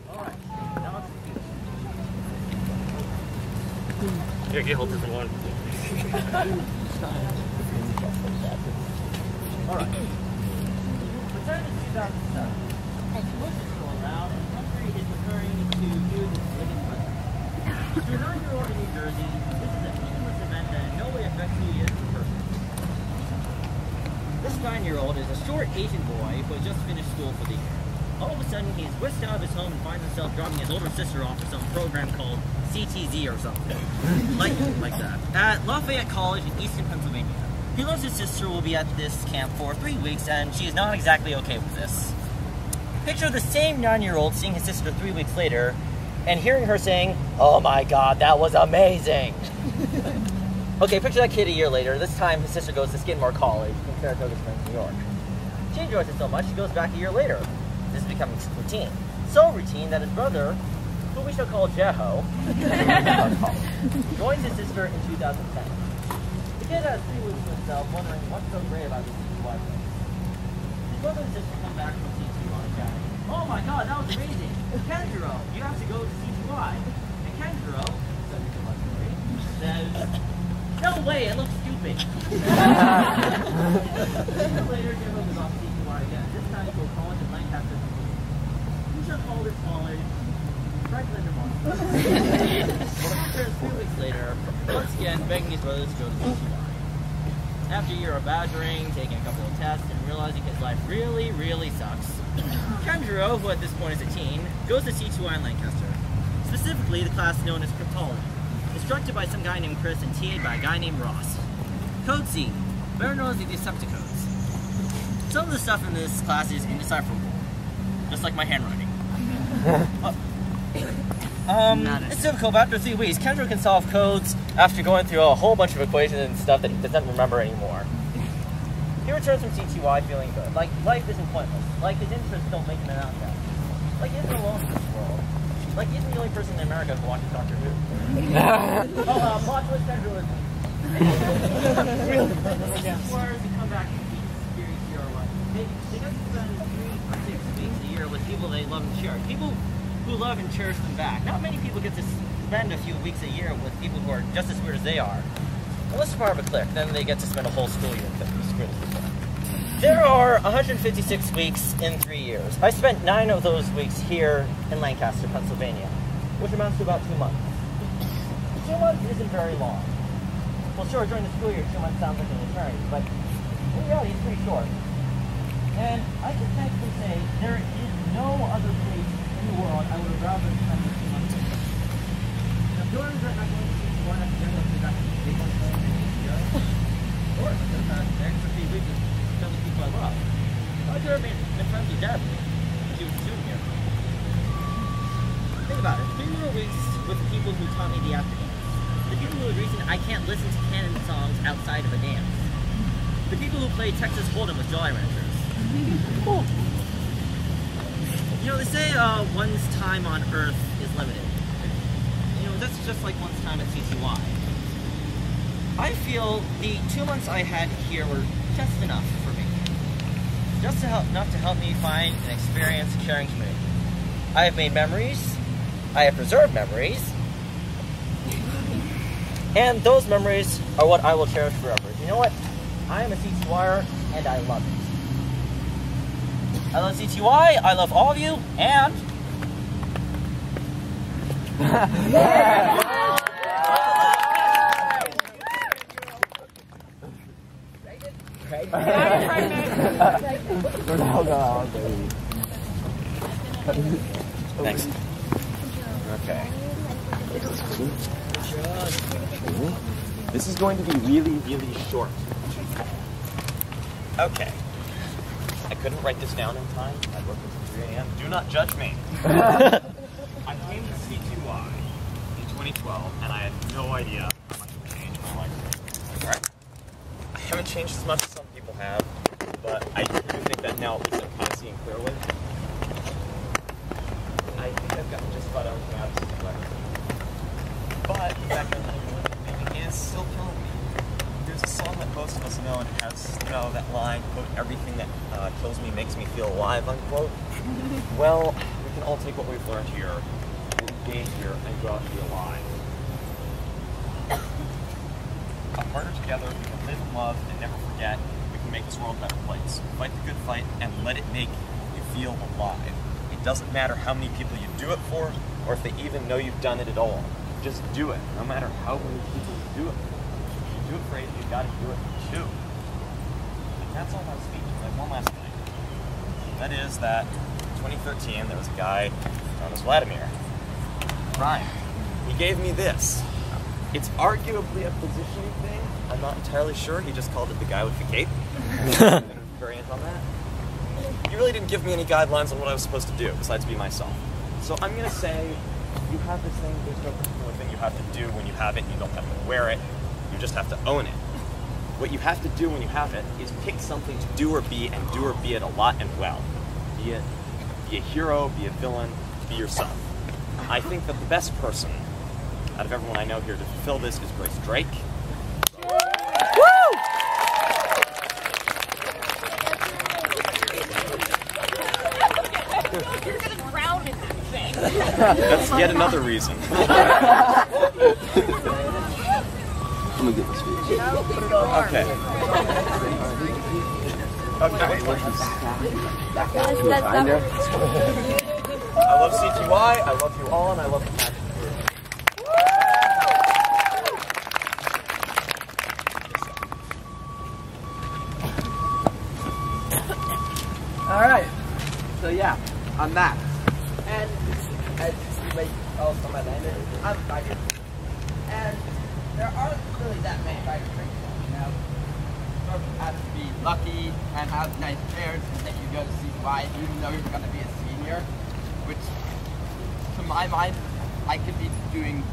Alright. Here, get hold of this one. Alright. Return to 2007. Around, and the country is preparing to do this living president. To a 9-year-old in New Jersey, this is a meaningless event that in no way affects who he is as a person. This 9-year-old is a short Asian boy who has just finished school for the year. All of a sudden, he is whisked out of his home and finds himself dropping his older sister off for some program called CTZ or something. like that. At Lafayette College in Eastern Pennsylvania. He learns his sister will be at this camp for 3 weeks, and she is not exactly okay with this. Picture the same 9-year-old seeing his sister 3 weeks later, and hearing her saying, "Oh my God, that was amazing." Okay, picture that kid a year later. This time, his sister goes to Skidmore College in Saratoga Springs, New York. She enjoys it so much, she goes back a year later. This is becoming routine. So routine that his brother, who we shall call Jeho, joins his sister in 2010. The kid has 3 weeks to himself, wondering what's so great about this CTY place. His brother and sister come back from CTY and shouting, "Oh my God, that was amazing! Kenjiro, you have to go to CTY." And Kenjiro, says, "No way, it looks stupid." Later, Jeho goes off CTY again. This time to a college in Lancaster. We shall call this college Franklin Vermont. Well, 3 weeks later, once again, begging his brothers to go to CTY. After a year of badgering, taking a couple of tests, and realizing his life really, really sucks, Kenjiro, who at this point is a teen, goes to CTY in Lancaster. Specifically, the class known as Cryptology, instructed by some guy named Chris and TA'd by a guy named Ross. Code C, better known as the Decepticodes. Some of the stuff in this class is indecipherable, just like my handwriting. It's difficult, but after 3 weeks, Kenjiro can solve codes after going through a whole bunch of equations and stuff that he doesn't remember anymore. He returns from CTY feeling good, like life isn't pointless, like his interests don't make him an outcast, like he isn't alone in this world, like he isn't the only person in America who watches Doctor Who. Plot twist, Kenjiro is me. Requires to come back and be experienced your life. They get to spend 3 or 6 weeks a year with people they love and cherish. People who love and cherish them back. Not many people get to spend a few weeks a year with people who are just as weird as they are. Unless they're part of a clique, then they get to spend a whole school year with them. There are 156 weeks in 3 years. I spent 9 of those weeks here in Lancaster, Pennsylvania, which amounts to about 2 months. 2 months isn't very long. Well, sure, during the school year, 2 months sounds like an eternity, but in reality, it's pretty short. And I can thankfully say there is no other place in the world I would have rather spend 2 months in. Now, do I regret not going to see one after the other because I can take one to year? Of course, because the extra few weeks is telling the people I love. I could have been friends with Deb when she was a student here. Think about it. 3 more weeks with the people who taught me the afternoon. The people who are the reason I can't listen to canon songs outside of a dance. The people who play Texas Hold'em with Jolly Ranchers. Cool. You know, they say one's time on Earth is limited. You know, that's just like one's time at CTY. I feel the 2 months I had here were just enough for me. Just enough to help me find and experience a caring community. I have made memories. I have preserved memories. And those memories are what I will cherish forever. You know what? I am a CTYer, and I love it. I love CTY, I love all of you, and... Thanks. Okay. This is going to be really, really short. Okay. I couldn't write this down in time. I worked until 3 a.m. Do not judge me. I came to CTY in 2012, and I had no idea how much would change my life. Alright. I haven't changed as much as some people have, but I do think that now at least I'm kind of seeing clearly. I think I've gotten just about everything out of CTY. But the fact that maybe is still killing me. There's a song that most of us know, and it has, you know, that line, quote, "Everything that kills me makes me feel alive," unquote. Well, we can all take what we've learned here, engage here, and go out and be alive. Come harder together, we can live in love and never forget. We can make this world a better place. Fight the good fight and let it make you feel alive. It doesn't matter how many people you do it for, or if they even know you've done it at all. Just do it, no matter how many people do it. If you do it for it, you gotta do it for 2. And that's all my speech. Like one last thing. That is that in 2013 there was a guy known as Vladimir. Ryan. He gave me this. It's arguably a positioning thing. I'm I'm not entirely sure. He just called it the guy with the cape. Variant on that. You really didn't give me any guidelines on what I was supposed to do, besides be myself. So I'm going to say, you have this thing, there's no particular thing you have to do when you have it. You don't have to wear it. You just have to own it. What you have to do when you have it is pick something to do or be, and do or be it a lot and well. Be a hero, be a villain, be yourself. I think that the best person out of everyone I know here to fulfill this is Grace Drake. You're gonna drown in that thing. That's yet another reason. Let me get this speech. Okay. Okay. I love CTY, I love you all, and I love the passion. Alright, so yeah, I'm Max. And as you may tell from my name, I'm a fighter. And there aren't really that many fighter tricks, you know. You have to be lucky and have nice parents and that you go to CTY even though you're going to be a senior. Which, to my mind, I could be doing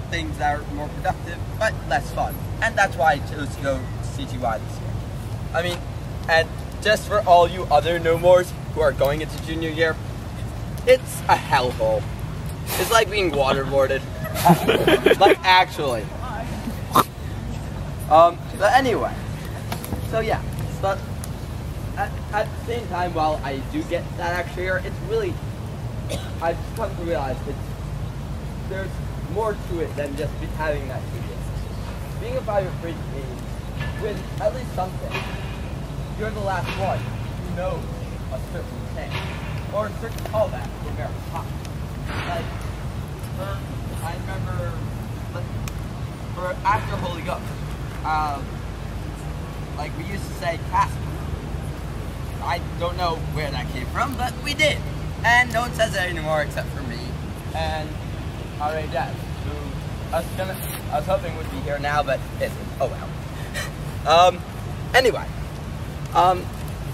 things that are more productive, but less fun. And that's why I chose to go to CTY this year. I mean, and just for all you other no-mores who are going into junior year, it's a hellhole. It's like being waterboarded. Like, actually. But anyway. So yeah, but at the same time, while I do get that extra year, it's really, I've come to realize there's more to it than just having that 2 years. Being a private bridge means with at least something, you're the last one who knows a certain thing, or a certain callback to American pop. Like, I remember, for after Holy Ghost, like we used to say Casper. I don't know where that came from, but we did. And no one says it anymore except for me and our dad, who I was hoping would be here now, but isn't. Oh well. Anyway.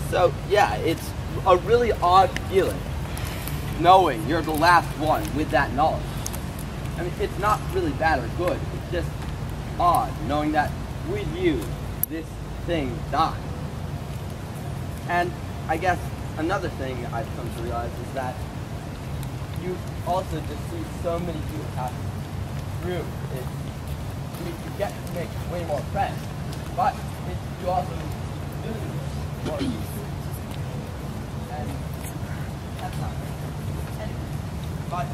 So yeah, it's a really odd feeling knowing you're the last one with that knowledge. I mean, it's not really bad or good. It's just odd knowing that with you, this thing died. And I guess another thing I've come to realize is that you also just see so many people pass through. I mean, you get to make way more friends, but you also lose more people. And that's not great. Anyway, but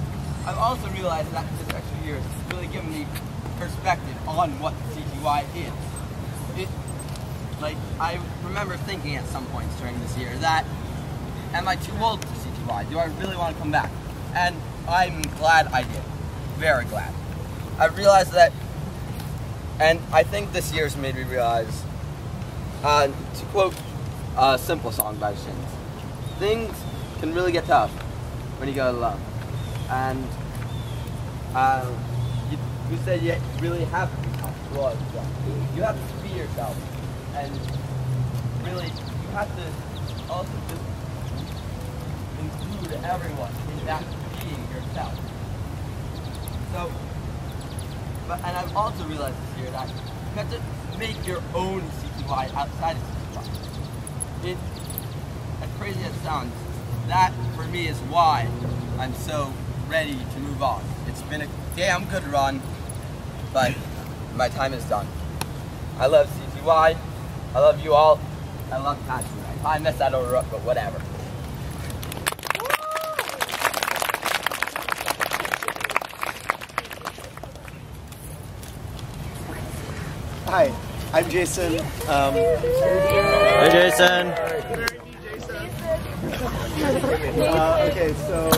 I've also realized that this extra year has really given me perspective on what CTY is. Like, I remember thinking at some points during this year that, am I too old for CTY? Do I really want to come back? And I'm glad I did. Very glad. I realized that, and I think this year's made me realize, to quote a Simple Song by Shins, things can really get tough when you go alone. And you said you really have to be comfortable. You have to be yourself. And really, you have to also just include everyone in that being yourself. So, and I've also realized this year that you have to make your own CTY outside of CTY. As crazy as it sounds, that for me is why I'm so ready to move on. It's been a damn good run, but my time is done. I love CTY. I love you all. I love Patsy. I messed that over up, but whatever. Hi, I'm Jason. Hey, Jason. Okay, so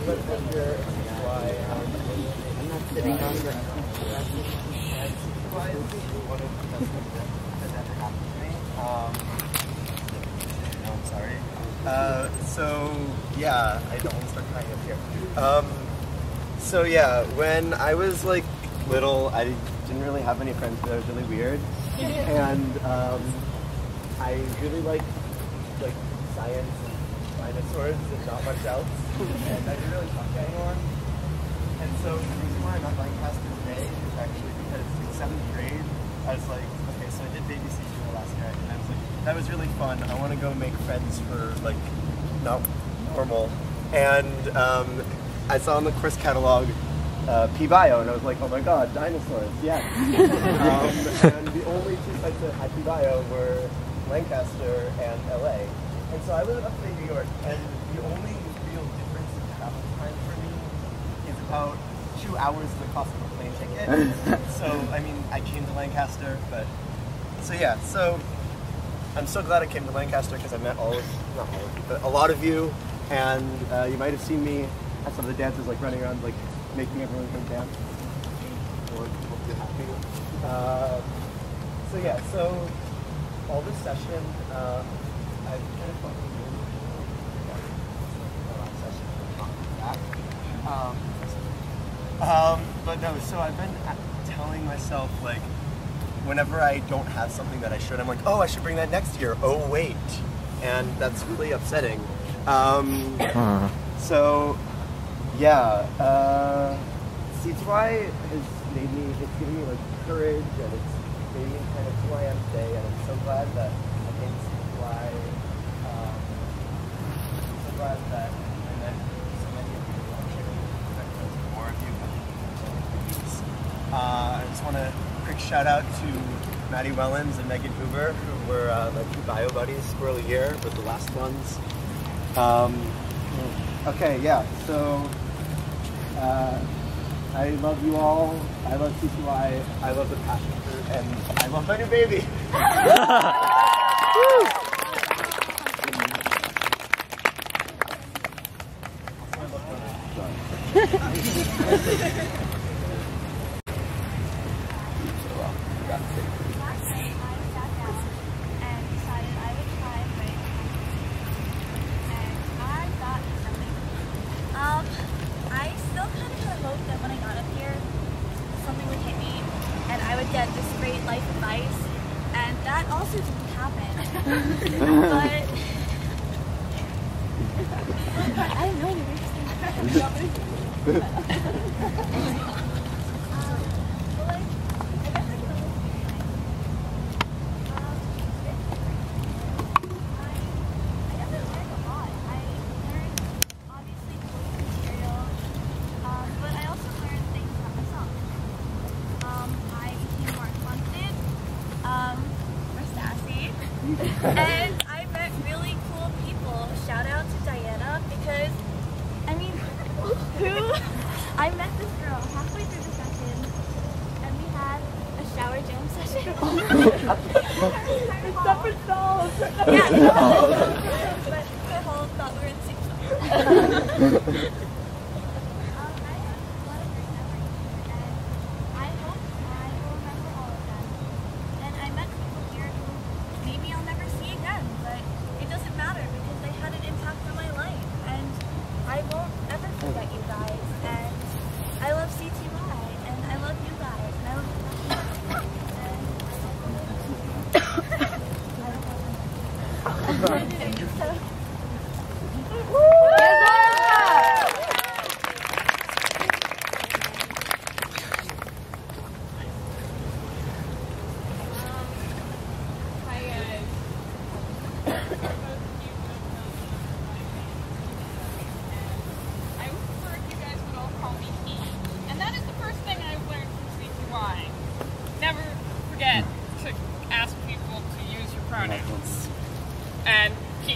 let's wonder why I'm not sitting on the. No, I'm sorry. So yeah, I don't want to start crying up here. So yeah, when I was like little, I didn't really have any friends, but I was really weird. And I really liked science and dinosaurs and not much else. And I didn't really talk to anyone. And so the reason why I'm at Lancaster today is actually because in 7th grade, I was like, okay, so I did baby CTY last year, and I was like, that was really fun. I want to go make friends for like not normal. And I saw in the course catalog P-Bio, and I was like, oh my god, dinosaurs, yes. And the only two sites that had P-Bio were Lancaster and LA. And so I live in upstate New York, and the only real difference in travel time for me is about 2 hours the cost of a plane ticket. So, I mean, I came to Lancaster, but, so yeah, so I'm so glad I came to Lancaster because I met not all of you, but a lot of you, and you might have seen me at some of the dances, like running around, like making everyone come dance, or get happy. So yeah, so all this session, I've kind of fun but no, so I've been telling myself, like, whenever I don't have something that I should, I'm like, oh, I should bring that next year. Oh, wait. And that's really upsetting. So, yeah, CTY has made me, it's given me, like, courage, and it's made me kind of who I am today, and I'm so glad that I came to CTY. I'm so glad that I met so many of you. I'm sure more of you. I just want to quick shout out to Maddie Wellens and Megan Hoover, who were my two bio buddies for a year, with the last ones. Okay, yeah, so I love you all. I love CTY. I love the passion fruit, and I love my new baby. I still kind of had hope that when I got up here, something would hit me and I would get this great life advice, and that also didn't happen. But I don't know and I met really cool people. Shout out to Diana, because I mean, I met this girl halfway through the session, and we had a shower jam session. It's separate stalls. Yeah, but the whole thought we were in the same stall.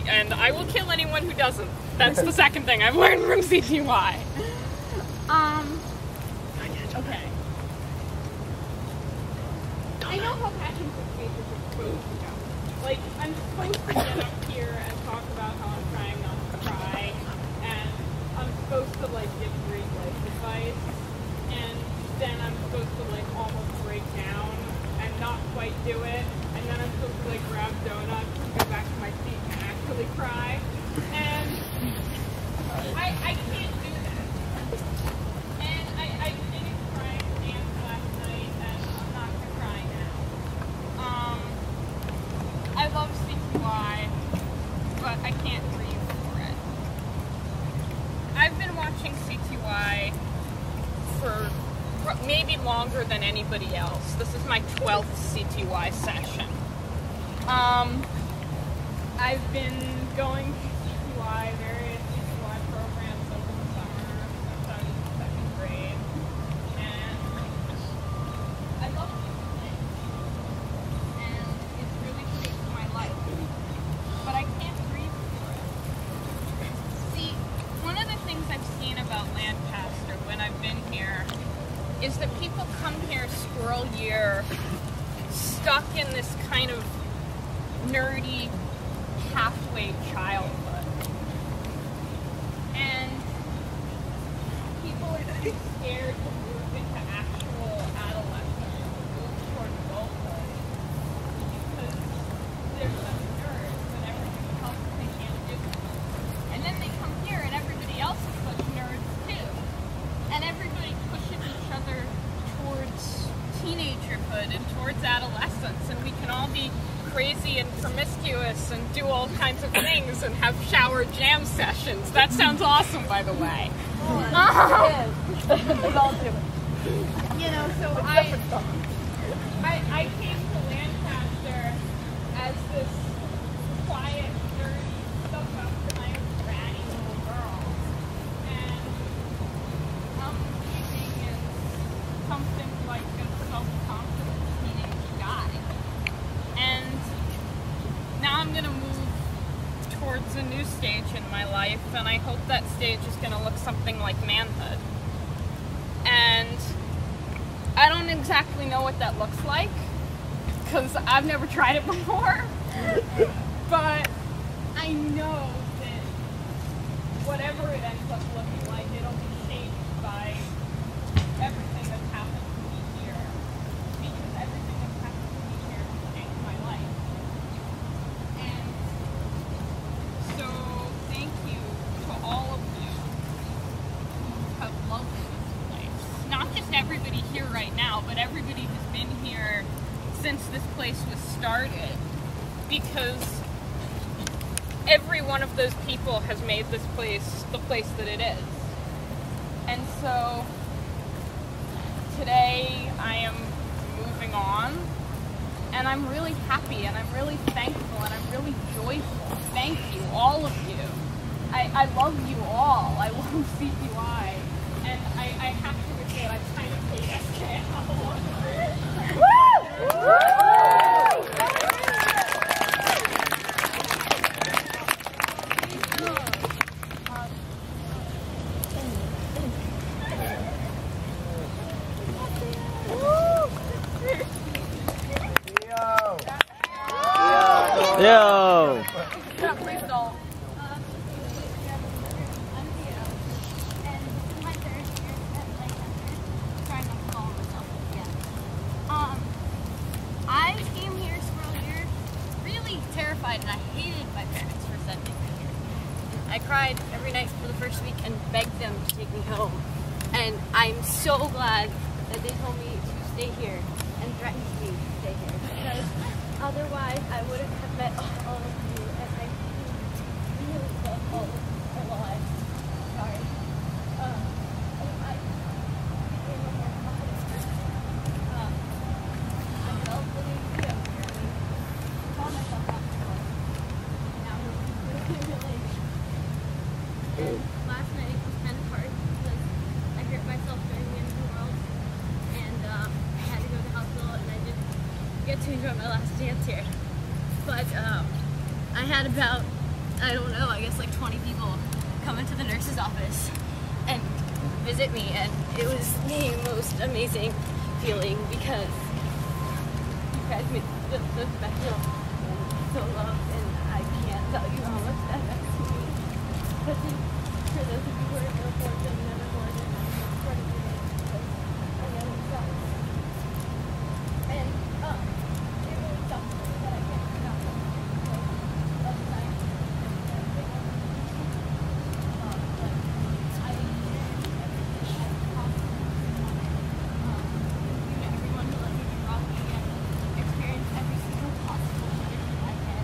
And I will kill anyone who doesn't. That's the second thing I've learned from CTY. Okay. I know how passion fruit is supposed to go. Like, I'm supposed to get up here and talk about how I'm trying not to cry, and I'm supposed to, like, give great life advice, and then I'm supposed to, like, almost break down and not quite do it, and then I'm supposed to, like, grab donuts and go back to my seat and actually cry, and I can't do that. And I finished crying dance last night, and love CQI, but I can't breathe for it. I've been watching CQI for maybe longer than anybody else. This is my 12th CTY session. I've been going to CTY, various CTY programs over the summer. I've done 2nd grade, and I love these things, and it's really shaped my life, but I can't breathe for it. See, one of the things I've seen about Lancaster when I've been here is that people come here squirrel year stuck in this kind of nerdy halfway childhood. And people are too scared to move into actual adolescence, move toward adulthood, because they're such nerds and everything else they can't do. And then they come here and everybody else is such nerds too. And everybody pushes each other towards teenagerhood and towards adolescence, and we can all be crazy and promiscuous and do all kinds of things and have shower jam sessions. That sounds awesome, by the way. You know, so I came to Lancaster as this quiet, nerdy, stuck-up kind of bratty little girl, and leaving is something like a self-confident teenage guy. And now I'm gonna move towards a new stage in my life, and I hope that stage is gonna look something like manhood. And I don't exactly know what that looks like, because I've never tried it before, but I know that whatever it ends up looking like, it'll be shaped by everything that's happened to me here, because everything that's happened to me here has changed my life. And so thank you to all of you who have loved this place. Not just everybody here right now, but everybody who's been here since this place was started, because every one of those people has made this place the place that it is. And so today I am moving on, and I'm really happy, and I'm really thankful, and I'm really joyful. Thank you, all of you. I love you all. I love CQI, and I have to admit, I kind of hate SKL. Yo! Yeah, please don't. I came here squirrel year really terrified, and I hated my parents for sending me here. I cried every night for the first week and begged them to take me home. And I'm so glad that they told me to stay here and threatened me to stay here, because otherwise I wouldn't have met all of you, and I really love all of you a lot. Sorry. Last night it was kind of hard because I hurt myself during the end of the world, and I had to go to the hospital, and I didn't get to enjoy my last dance here. But I had about, I don't know, I guess like 20 people come into the nurse's office and visit me, and it was the most amazing feeling, because you guys made the special and so loved, and I can't tell you how much that meant to me. Especially for those of you who are ill fortunate and never born in, I'm sort of unique, because I know it sucks. And it really sucks that I can't stop it. Last night, I didn't hear everything I possibly wanted. Everyone who let me be Rocky and experience every single possible tradition I can.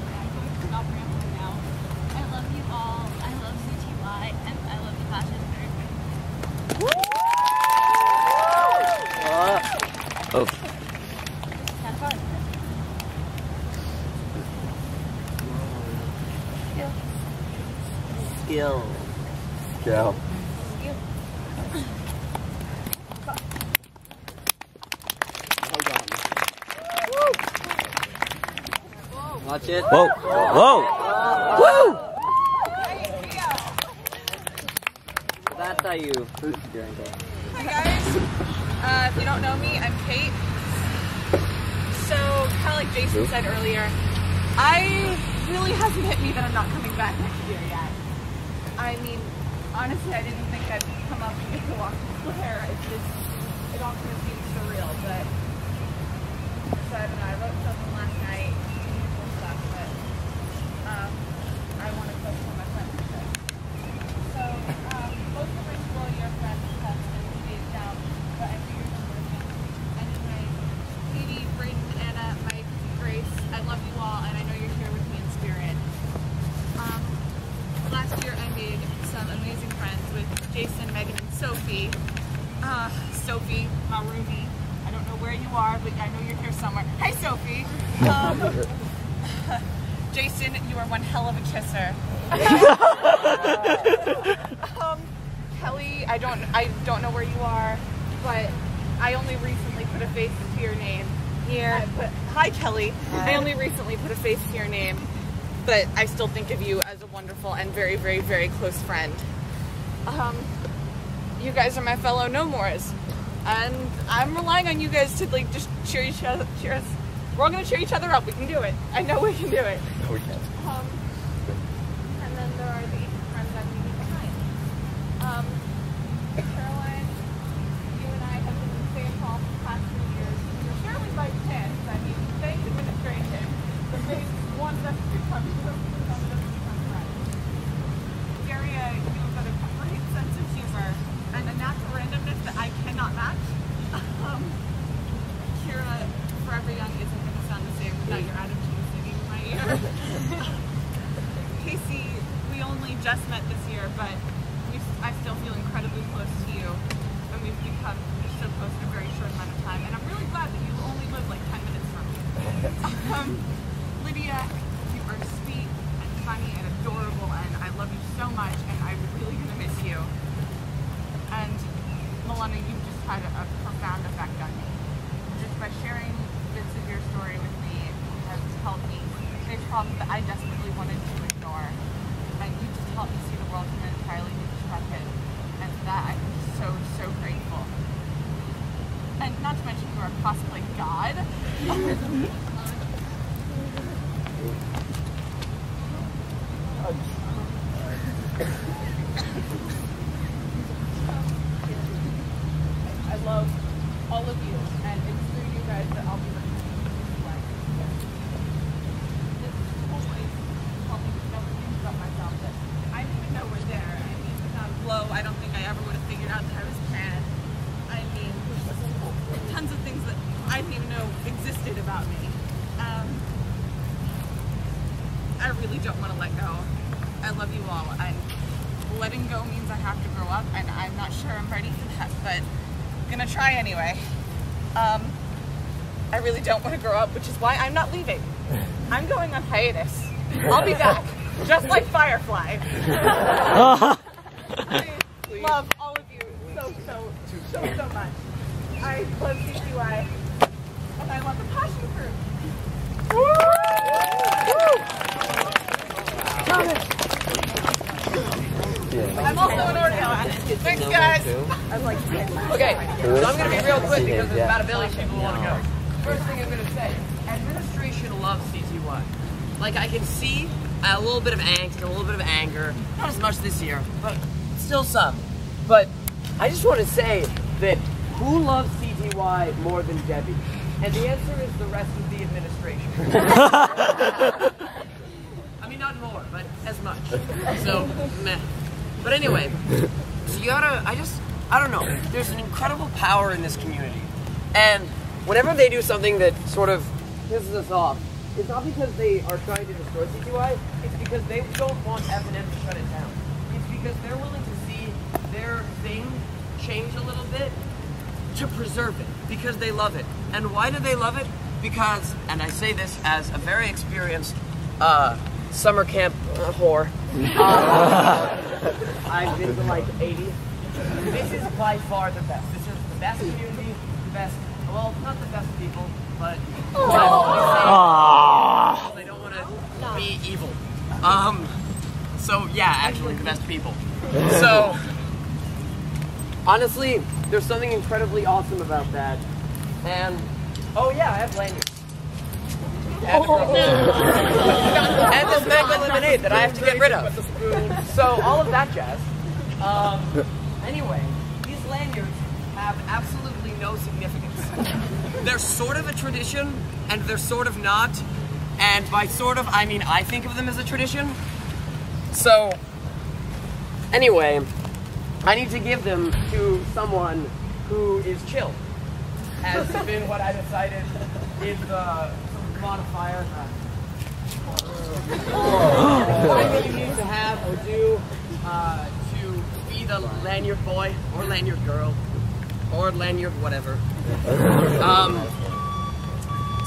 skill. Go. Watch it. Whoa. Whoa. Woo! That's how you drink it. Hi guys. If you don't know me, I'm Kate. So, kind of like Jason said earlier, really hasn't hit me that I'm not coming back next year yet. I mean, honestly, I didn't think I'd come up and get to Washington Square. It all kind of seems surreal, but so I don't know, I wrote something last night, stuff, but I want to focus on my friendship. So, most of my school year friends have been phased out, but I figured I'm working. Anyway, Katie, Brayden, Anna, Mike, Grace, I love you all, and I know you're here with me in spirit. Last year I made some amazing friends with Jason, Megan, and Sophie. Sophie, Marumi, I don't know where you are, but I know you're here somewhere. Hi, Sophie. Jason, you are one hell of a kisser. Kelly, I don't know where you are, but I only recently put a face to your name here. Hi, Kelly. Hi. I only recently put a face to your name, but I still think of you as a wonderful and very, very, very close friend. You guys are my fellow No Mores, and I'm relying on you guys to like just cheer us. We're all gonna cheer each other up. We can do it. I know we can do it. No, we can't. And then there are the friends I'm leaving behind. Caroline, you and I have been in the same hall for the past 3 years. Surely by chance. I mean, thanks administration. The base wants us to become friends. Daria, you have got a great sense of humor and a natural randomness that I cannot match. Kira, Forever Young isn't going to sound the same without your attitude singing in my ear. Casey, we only just met this year, but I still feel incredibly close to you, and we've become so close in a very short amount of time, and I'm really glad that you only live like 10 minutes from me. Lydia, you are sweet and funny and adorable, and I love you so much, and I'm really going to miss you. And Milana, you've just had a profound effect on me. Just by sharing bits of your story with me has helped me face problems that I desperately wanted to ignore. And you just helped me see the world from an entirely new perspective. And for that, I'm so, so grateful. And not to mention you are a cosplay god. I love all of you, and it's through you guys that I'll be living this life. This whole place helped me discover things about myself that I didn't even know were there. I mean, without Glow, I don't think I ever would have figured out that I was trans. I mean, tons of things that I didn't even know existed about me. I really don't want to let go. I love you all, and letting go means I have to grow up, and I'm not sure I'm ready for that, but I'm gonna try anyway. I really don't want to grow up, which is why I'm not leaving. I'm going on hiatus. I'll be back, just like Firefly. I love all of you so much. I love CCY, and I love the Passion Fruit. I'm also an Oreo. Thanks, guys. Okay, so I'm going to be real quick because there's about 1 billion people who want to go. First thing I'm going to say, administration loves CTY. Like, I can see a little bit of angst and a little bit of anger. Not as much this year, but still some. But I just want to say that who loves CTY more than Debbie? And the answer is the rest of the administration. I mean, not more, but as much. So, meh. But anyway, so you gotta, I don't know. There's an incredible power in this community. And whenever they do something that sort of pisses us off, it's not because they are trying to destroy CTY, it's because they don't want F&M to shut it down. It's because they're willing to see their thing change a little bit to preserve it, because they love it. And why do they love it? Because, and I say this as a very experienced summer camp whore. I've been to like 80. This is by far the best. This is the best community, the best, well, not the best people, but I don't want to be evil. So yeah, actually the best people. So, honestly, there's something incredibly awesome about that. And, oh yeah, I have lanyards. And this mango lemonade that I have to get rid of. So, all of that jazz. Anyway, these lanyards have absolutely no significance. They're sort of a tradition, and they're sort of not. And by sort of, I mean I think of them as a tradition. So, anyway, I need to give them to someone who is chill. Has been what I decided is the modifier. What I really need to have or do to be the lanyard boy or lanyard girl or lanyard whatever.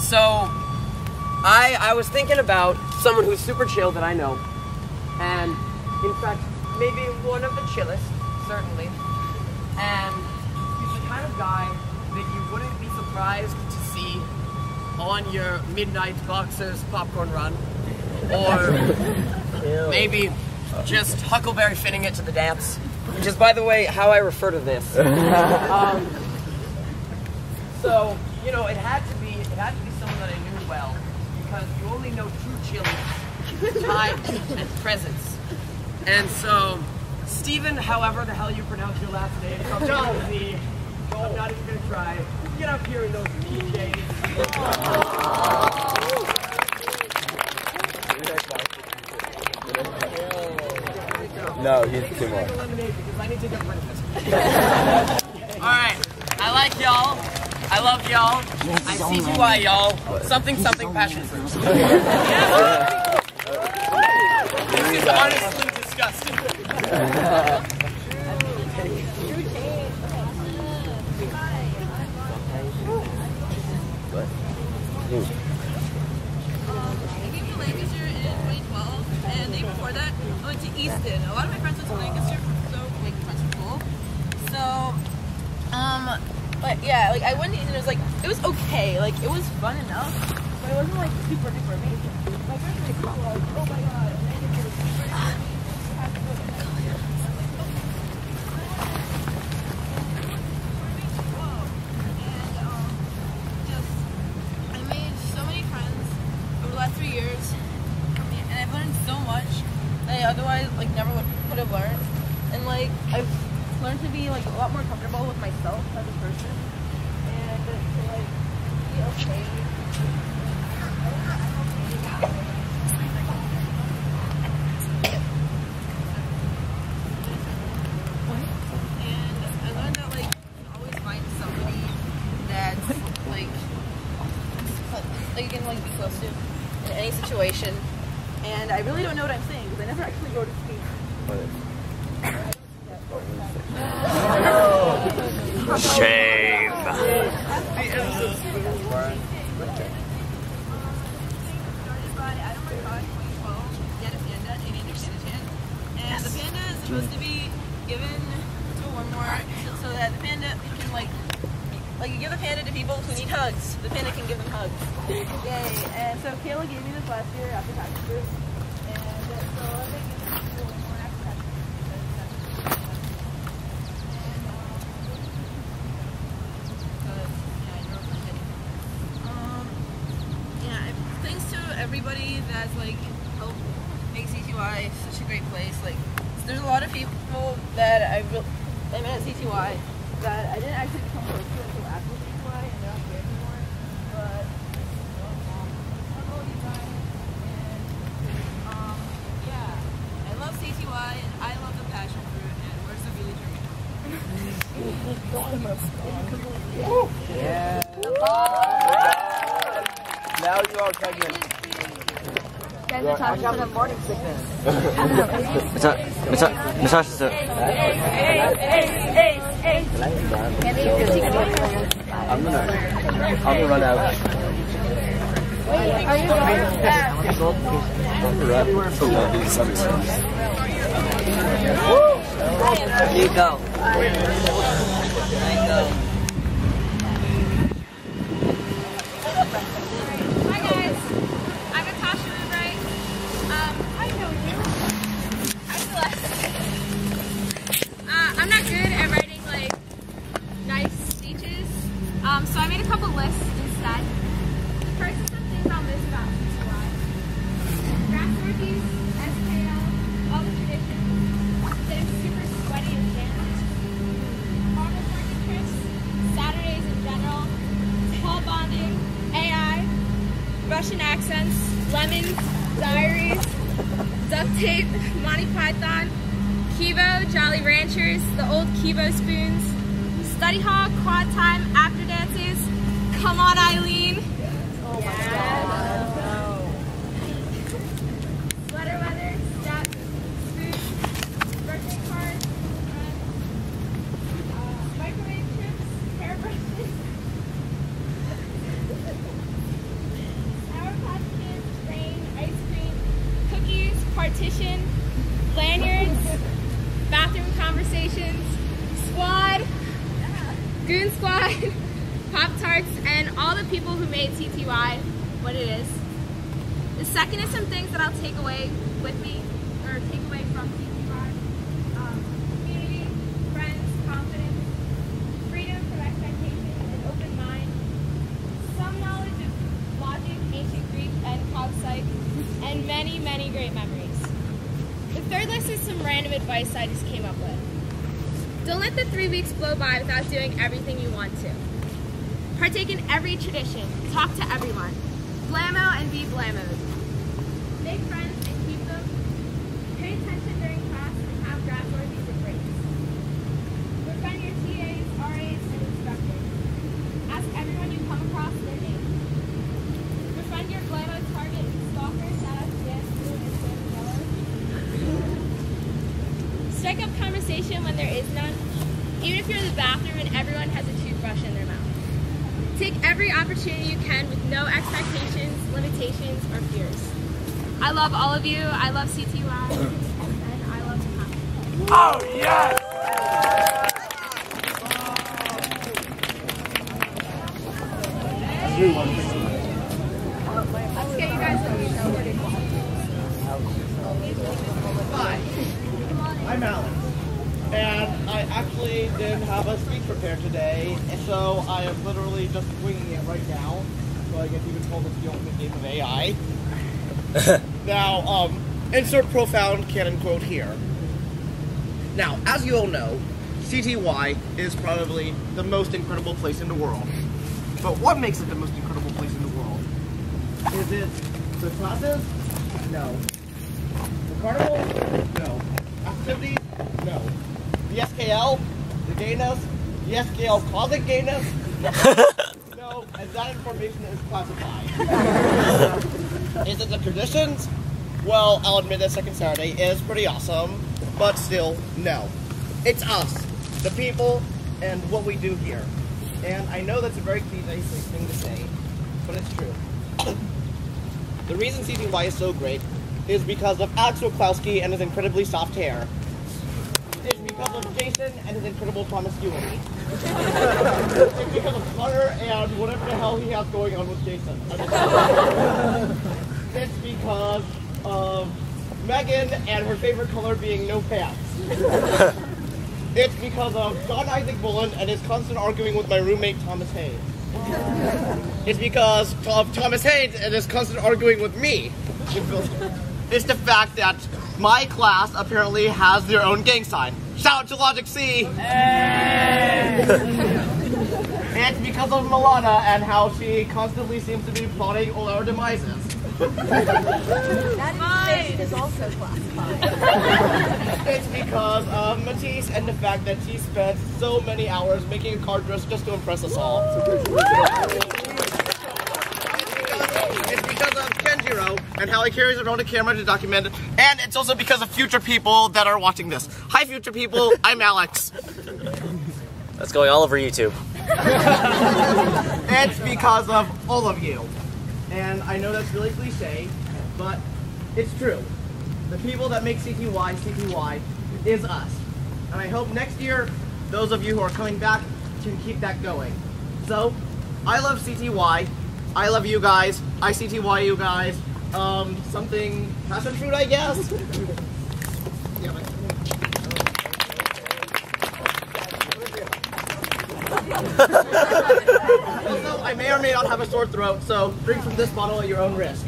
So I was thinking about someone who's super chill that I know, and in fact maybe one of the chillest, certainly. And he's the kind of guy that you wouldn't be surprised to see on your midnight boxers popcorn run, or maybe just Huckleberry fitting it to the dance, which is, by the way, how I refer to this. So, you know, it had to be someone that I knew well, because you only know true chilliness, time, and presence. And so, Stephen, however the hell you pronounce your last name, so John Z. I'm not even gonna try. Get up here in those PJs. No, he's too much. I need to get rid of this. Alright, I like y'all. I love y'all. I CTY y'all. Something passion fruit. This is honestly disgusting. I came to Lancaster in 2012, and the day before that, I went to Easton. A lot of my friends went to Lancaster, so like friends were cool. So, but yeah, like I went to Easton. It was okay. Like it was fun enough, but it wasn't like super duper amazing. My friends were like, oh my god, and then it was super last 3 years, and I've learned so much that I otherwise like never would have learned, and like I've learned to be like a lot more comfortable with myself as a person, and to like be okay. And I learned that like you can always find somebody that's like you can like be close to in any situation, and I really don't know what I'm saying because I never actually wrote a speech. Shame. And the panda is supposed to be given to one more so that the panda can like you give the panda to people who need hugs. The panda can give them hugs. Yay. And so Kayla gave me this last year after tax group. And so I think it's one more after tax group. Thanks to everybody that's like helped make CTY such a great place. Like there's a lot of people that I met at CTY that I didn't actually become close to until after CTY, and they're not here anymore. But I love you guys, and yeah, I love CTY, and I love the passion fruit. And where's the Billy Dream? Yeah. Now you are pregnant. Watch out for morning sickness. Natasha. I'm gonna run out. There you go. Hi guys, I'm Natasha Woodbright. I know you. I'm Celeste. I'm not good at writing like nice speeches, so I made a couple lists instead. The first is some things I'll miss about CTY. Grass orgies, SKL, all the traditions, getting super sweaty and jammed. Farmers market trips, Saturdays in general, hall bonding, AI, Russian accents, lemons, diaries, duct tape, Monty Python, Kivo, Jolly Ranchers, the old Kivo spoons, study hall, quad time, after dances, come on Eileen. Sweater weather, steps, food, birthday cards, microwave trips, hairbrushes, Sour Patch Kids, rain, ice cream, cookies, partition, lanyards, bathroom conversations, squad, goon squad, Pop-Tarts, and all the people who made CTY what it is. The second is some things that I'll take away with me, or take away from CTY. Community, friends, confidence, freedom from expectation, an open mind, some knowledge of logic, ancient Greek, and cog psych, and many, many great memories. The third list is some random advice I just came up with. Don't let the 3 weeks blow by without doing everything you want to. Partake in every tradition. Talk to everyone. Blammo and be blammoed. Make friends and keep them. Pay attention during class and have grass orgies and breaks. Befriend your TAs, RAs, and instructors. Ask everyone you come across their name. Befriend your blammo target and stalkers. Shout out to Dan Blue and Sam Yellow. Strike up conversation when there is none. Even if you're in the bathroom and everyone has a toothbrush in their mouth. Take every opportunity you can with no expectations, limitations, or fears. I love all of you. I love CTY. And I love the Oh, yes! Let's get you guys a Hi, I'm Alex. And I actually didn't have a speech prepared today, and so I am literally just winging it right now. So I guess you can call this the ultimate game of AI. Now, insert profound canon quote here. Now, as you all know, CTY is probably the most incredible place in the world. But what makes it the most incredible place in the world? Is it the classes? No. The carnival? No. Activities? No. The SKL? The gayness? The SKL causing gayness? No, and that information is classified. Is it the traditions? Well, I'll admit that Second Saturday is pretty awesome, but still, no. It's us, the people, and what we do here. And I know that's a very cliche thing to say, but it's true. The reason CTY is so great is because of Alex Woklowski and his incredibly soft hair. It's because of Jason and his incredible promiscuity. It's because of Hunter and whatever the hell he has going on with Jason. It's because of Megan and her favorite color being no pants. It's because of John Isaac Bullen and his constant arguing with my roommate Thomas Haynes. It's because of Thomas Haynes and his constant arguing with me. It's the fact that my class apparently has their own gang sign. Shout out to Logic C! It's because of Milana and how she constantly seems to be plotting all our demises. That information is also classified. It's because of Matisse and the fact that she spent so many hours making a card dress just to impress us all. It's because of Kenjiro and how he carries around a camera to document it. And it's also because of future people that are watching this. Hi, future people. I'm Alex. That's going all over YouTube. It's because of all of you. And I know that's really cliche, but it's true. The people that make CTY, CTY is us. And I hope next year, those of you who are coming back can keep that going. So, I love CTY. I love you guys. I CTY you guys. Something passion fruit, I guess. Yeah, also, I may or may not have a sore throat, so drink from this bottle at your own risk.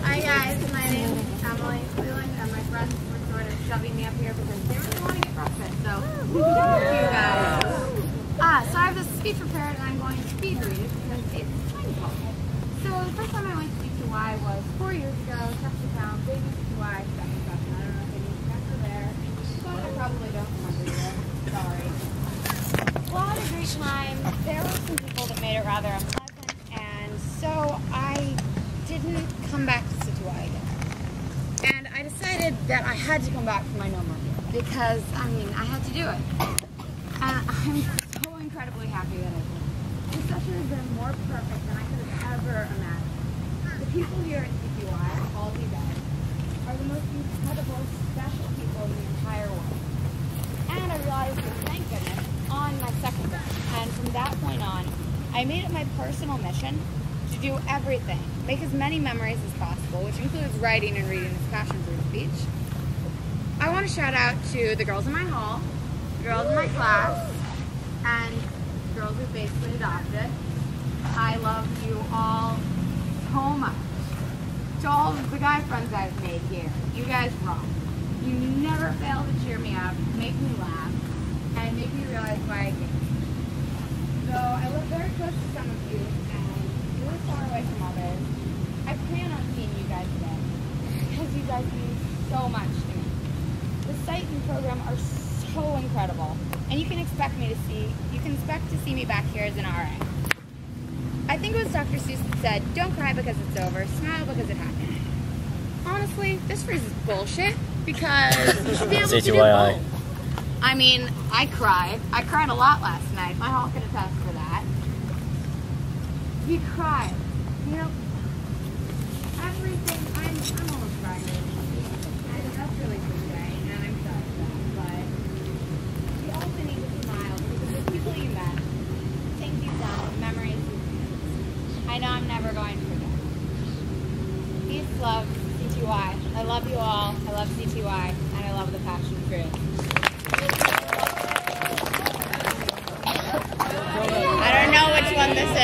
Hi guys, my name is Emily Cleveland, and my friends were sort of shoving me up here because they really want to get CrossFit, so thank you guys. So I have this speech prepared and I'm going to speed read it because it's painful. So the first time I went to CTY was 4 years ago, Chester Town, big CTY, second session. I don't know if any of you guys were there, but I probably don't remember you. Sorry. Well, I had a great time. There were some people that made it rather unpleasant, and so I didn't come back to CTY again. And I decided that I had to come back for my no more year because, I mean, I had to do it. And I'm so incredibly happy that I did. This session has been more perfect than I could have ever imagined. The people here at CTY, all of you guys, are the most incredible, special people in the entire world. And I realized that, thank goodness, on my second day. And from that point on, I made it my personal mission to do everything, make as many memories as possible, which includes writing and reading this passion fruit speech. I want to shout out to the girls in my hall, the girls in my class, and the girls who basically adopted. I love you all so much. To all of the guy friends I've made here, you guys rock. You never fail to cheer me up, make me laugh, and make me realize why I came. So I live very close to some of you, and really far away from others. I plan on seeing you guys today, because you guys mean so much to me. The site and program are so incredible, and you can expect to see me back here as an RA. I think it was Dr. Seuss that said, don't cry because it's over, smile because it happened. Honestly, this phrase is bullshit, because you should be able to do both. I mean, I cried. I cried a lot last night. My hall can attest for that. You cried. You know, everything, I'm almost crying. And that's really cliche, and I'm sorry for that, but you also need to smile because the people you met, things you've done, memories you've made. I know I'm never going to forget. Peace, love, CTY. I love you all. I love CTY, and I love the passion fruit. I don't know which one this is.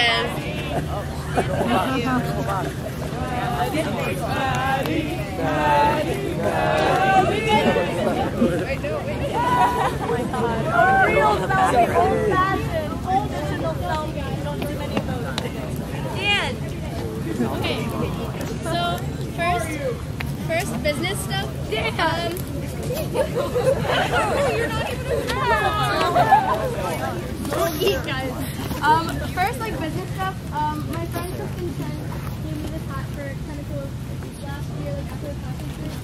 Dan! Okay, so first business stuff. Dan! You're not even guys. First, like business stuff. My friend Kristen gave me this hat for kind of cool last year, like after the passion fruit,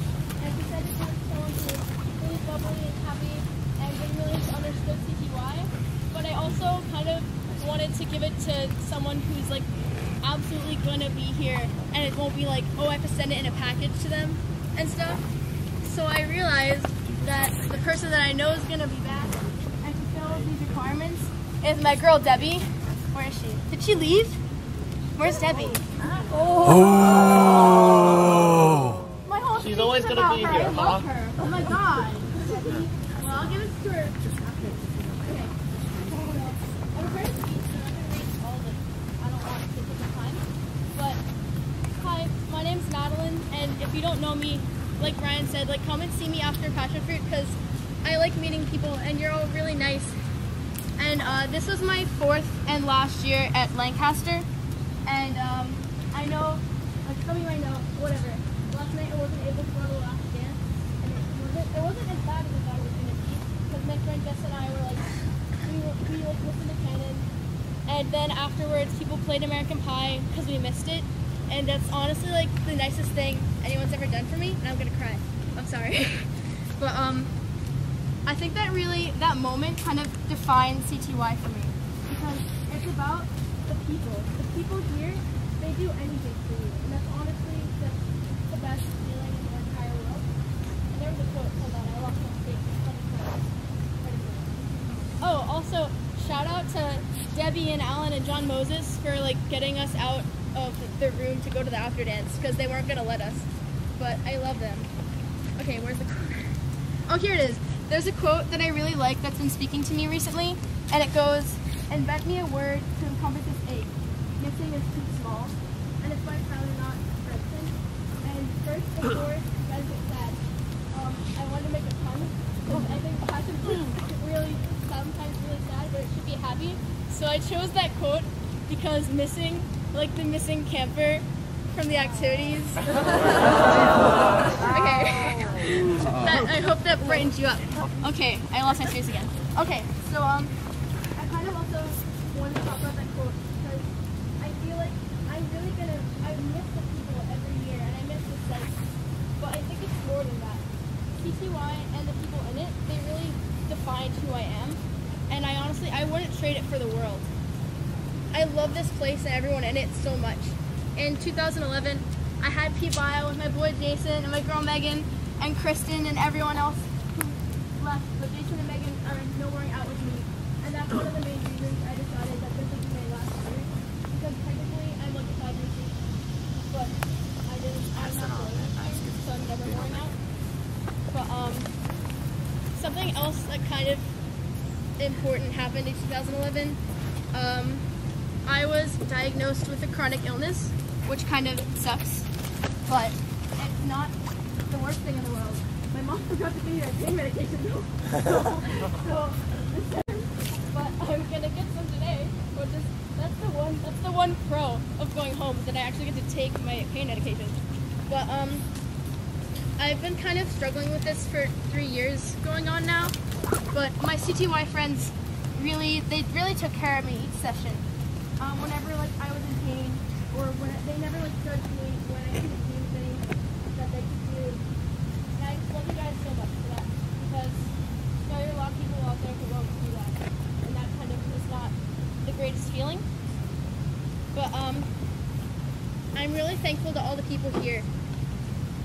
and she said it was someone who was really bubbly and happy and really understood CTY. But I also kind of wanted to give it to someone who's like absolutely gonna be here, and it won't be like, oh, I have to send it in a package to them and stuff. So I realized that the person that I know is gonna be back and fulfill these requirements is my girl Debbie. Where is she? Did she leave? Where's Debbie? Oh! My whole She's always gonna be here, I love her. Oh my god. Well, I'll give it to her. Okay. I'm afraid of speech, so I'm not gonna read all of it. I don't want to take the time. But hi, my name's Madeline, and if you don't know me, like Ryan said, like come and see me after Passion Fruit because I like meeting people, and you're all really nice. And this was my 4th and last year at Lancaster, and I know, like some of you might know, whatever. Last night I wasn't able to go to the last dance, and it wasn't as bad as I thought it was gonna be, because my friend Jess and I were like, we listened to Canon, and then afterwards people played American Pie because we missed it, and that's honestly like the nicest thing anyone's ever done for me, and I'm gonna cry. I'm sorry, but I think that moment kind of defined CTY for me, because It's about the people. The people here, they do anything for you. And that's honestly the best feeling in the entire world. And there was a quote from that. I lost my space. Oh, also, shout out to Debbie and Alan and John Moses for like getting us out of the room to go to the after dance because they weren't gonna let us. But I love them. Okay, where's the quote? Oh, here it is. There's a quote that I really like that's been speaking to me recently, and it goes, "Invent me a word to encompass this ache. Missing is too small." And it's by Tyler Knott Fredson. And first, before you guys get sad, I wanted to make a pun because I think passion fruit really sometimes really sad, but it should be happy. So I chose that quote because missing, like the missing camper from the activities. Okay. I hope that brightens you up. Okay, I lost my space again. Okay, so I kind of also want to talk about that quote because I feel like I miss the people every year and I miss the site. But I think it's more than that. CTY and the people in it, they really defined who I am. And I wouldn't trade it for the world. I love this place and everyone in it so much. In 2011, I had P-Bio with my boy Jason and my girl Megan and Kristen and everyone else who left, but Jason and Megan are nowhere out with me. And that's one of the main reasons I decided that this would be my last year. Because technically I'm like a 5-year senior, but I'm not going this year, so I'm never going out. But something else that kind of important happened in 2011. I was diagnosed with a chronic illness, which kind of sucks, but it's not the worst thing in the world. My mom forgot to give me my pain medication though. But I'm gonna get some today. But that's the one pro of going home, is that I actually get to take my pain medication. But I've been kind of struggling with this for 3 years going on now. But my CTY friends really took care of me each session. Whenever like I was in pain, or when they never like judged me when I couldn't do things that they could do. And I love you guys so much for that, because there are a lot of people out there who won't do that, and that kind of is not the greatest feeling. But I'm really thankful to all the people here,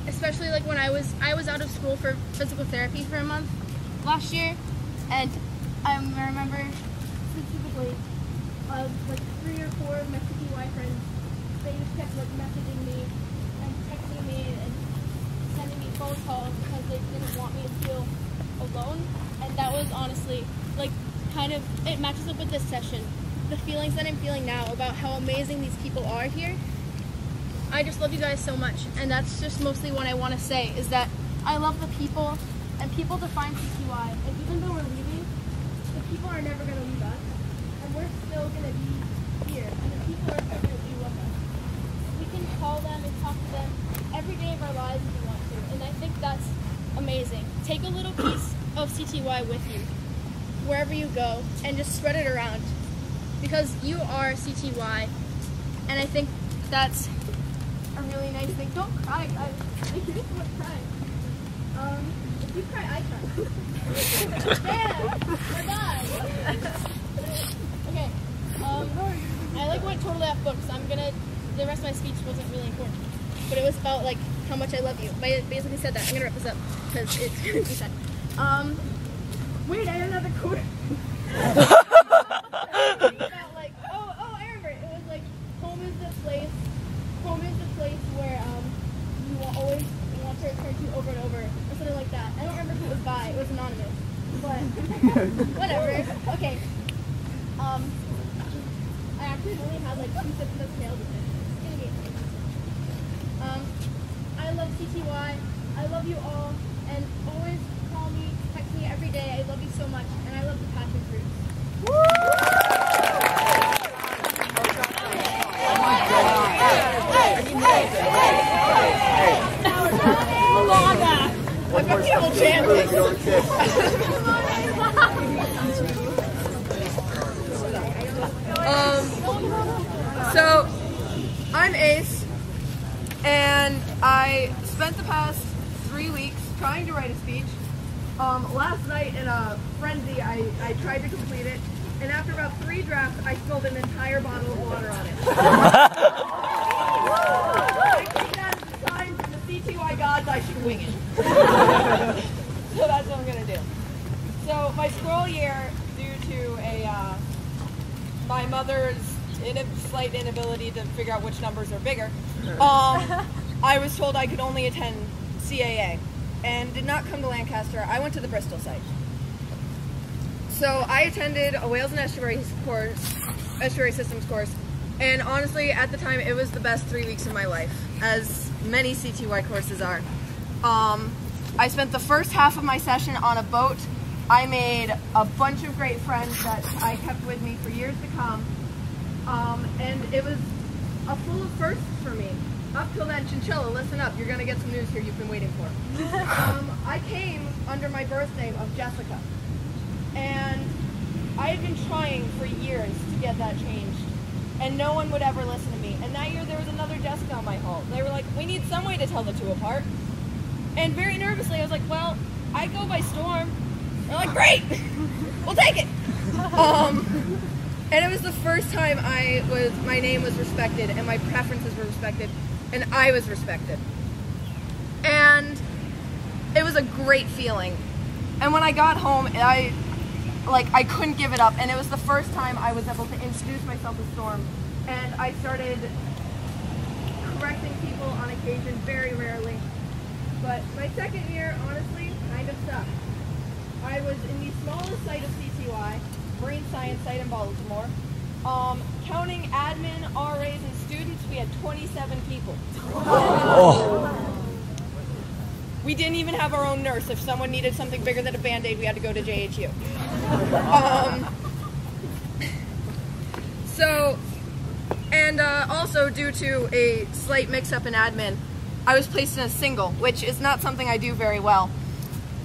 especially like when I was out of school for physical therapy for a month last year, and I remember specifically like 3 or 4 of my CTY friends, they just kept like messaging me and texting me and sending me phone calls because they didn't want me to feel alone. And that was honestly like kind of, it matches up with this session. The feelings that I'm feeling now about how amazing these people are here. I just love you guys so much, and that's just mostly what I want to say, is that I love the people, and people define CTY, and even though we're leaving, the people are never going to leave us, and we're still going to be here, and the people are still going to be with us. We can call them and talk to them every day of our lives if we want to, and I think that's amazing. Take a little piece of CTY with you, wherever you go, and just spread it around, because you are CTY, and I think that's a really nice thing. Don't cry, guys. I hear someone crying. If you cry, I cry. Damn, we're done. Okay. I went totally off book, so the rest of my speech wasn't really important. But it was about like how much I love you. I basically said that. I'm gonna wrap this up because it's gonna be sad. Wait, I have another quote. About like, oh, I remember it. It was like, home is the place where you will always want to return to over and over, or something like that. I don't remember who it was by. It was anonymous, but whatever. Okay. I actually only had like 2 sips of nails with it. It's gonna be interesting. I love CTY. I love you all, and always call me, text me every day. I love you so much, and I love the passion fruits. I've got people chanting. So, I'm Ace, and I spent the past 3 weeks trying to write a speech. Last night in a frenzy, I tried to complete it, and after about 3 drafts, I spilled an entire bottle of water on it. I take that as a sign from the CTY gods I should wing it. So that's what I'm going to do. So my scroll year, due to my mother's slight inability to figure out which numbers are bigger, I was told I could only attend CAA and did not come to Lancaster. I went to the Bristol site. So I attended a Whales and Estuary Systems course, and honestly, at the time, it was the best 3 weeks of my life, as many CTY courses are. I spent the first half of my session on a boat. I made a bunch of great friends that I kept with me for years to come, and it was a full of firsts for me. Up till then, Chinchilla, listen up, you're going to get some news here you've been waiting for. I came under my birth name of Jessica, and I had been trying for years to get that changed, and no one would ever listen to me. And that year there was another Jessica on my hull. They were like, we need some way to tell the two apart. And very nervously, I was like, well, I go by Storm. They're like, great, we'll take it. And it was the first time my name was respected and my preferences were respected and I was respected. And it was a great feeling. And when I got home, I couldn't give it up. And it was the first time I was able to introduce myself as Storm. And I started correcting people on occasion, very rarely. But my second year, honestly, kind of sucked. I was in the smallest site of CTY, Marine Science site in Baltimore. Counting admin, RAs, and students, we had 27 people. We didn't even have our own nurse. If someone needed something bigger than a Band-Aid, we had to go to JHU. Also due to a slight mix-up in admin, I was placed in a single, which is not something I do very well,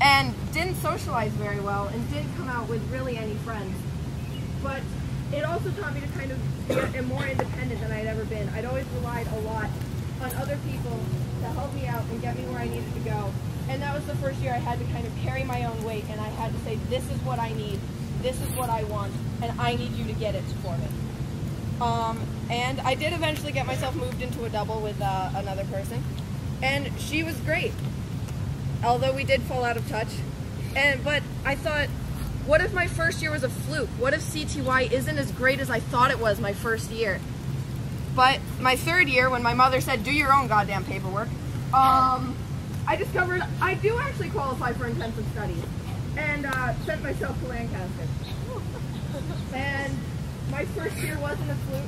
and didn't socialize very well, and didn't come out with really any friends. But it also taught me to kind of be more independent than I'd ever been. I'd always relied a lot on other people to help me out and get me where I needed to go. And that was the first year I had to kind of carry my own weight, and I had to say, this is what I need, this is what I want, and I need you to get it for me. And I did eventually get myself moved into a double with another person, and she was great, although we did fall out of touch. But I thought, what if my first year was a fluke? What if CTY isn't as great as I thought it was my first year? But my third year, when my mother said, do your own goddamn paperwork, I discovered I do actually qualify for intensive studies, and sent myself to Lancaster. And my first year wasn't a fluke.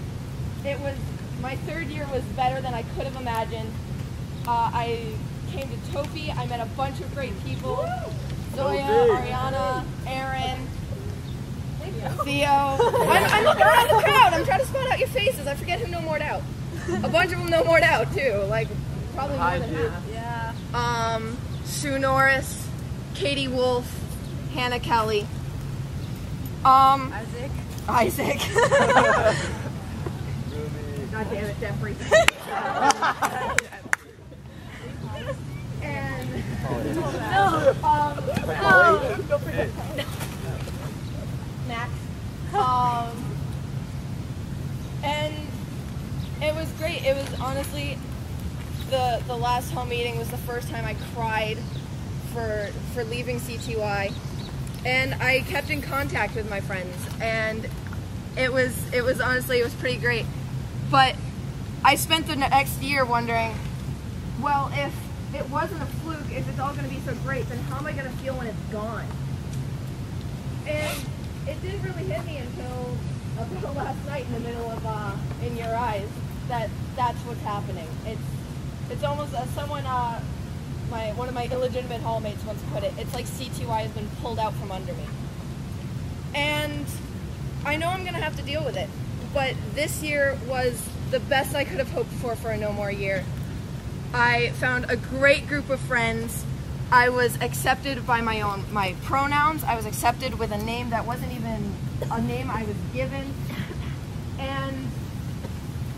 My third year was better than I could have imagined. I came to Topi. I met a bunch of great people. Zoya, Ariana, Aaron, Theo. I'm looking around the crowd. I'm trying to spot out your faces. I forget who know more out. A bunch of them know more out too. Like probably more than half. Yeah. Sue Norris, Katie Wolf, Hannah Kelly. Isaac. God damn it, Jeffrey. And Max. And it was great. It was honestly the last home meeting was the first time I cried for leaving CTY. And I kept in contact with my friends, and it was honestly, it was pretty great. But I spent the next year wondering, well, if it wasn't a fluke, if it's all going to be so great, then how am I going to feel when it's gone? And it didn't really hit me until about last night in the middle of In Your Eyes that's what's happening. It's almost as someone one of my illegitimate hallmates once put it, it's like CTY has been pulled out from under me. And I know I'm going to have to deal with it, but this year was the best I could have hoped for a No More year. I found a great group of friends. I was accepted by my pronouns. I was accepted with a name that wasn't even a name I was given. And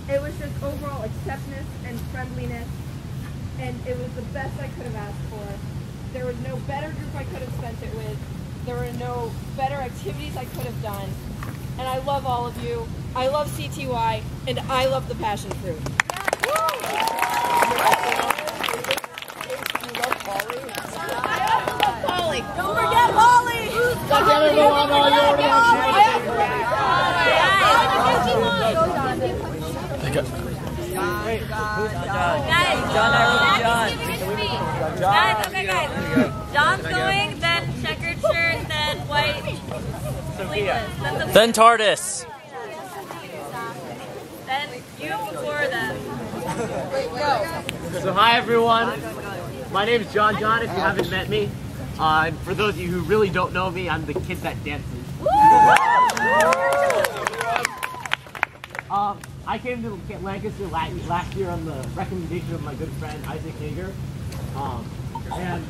it was just overall acceptance and friendliness. And it was the best I could have asked for. There was no better group I could have spent it with. There were no better activities I could have done. and I love all of you. I love CTY, and I love the passion fruit. Polly. Don't forget Polly. Guys, okay, guys. John's going, then checkered shirt, then white sleeveless. Then TARDIS. Then you before them. So hi everyone, my name is John. If you haven't met me, and for those of you who really don't know me, I'm the kid that dances. I came to Lancaster last year on the recommendation of my good friend Isaac Hager, and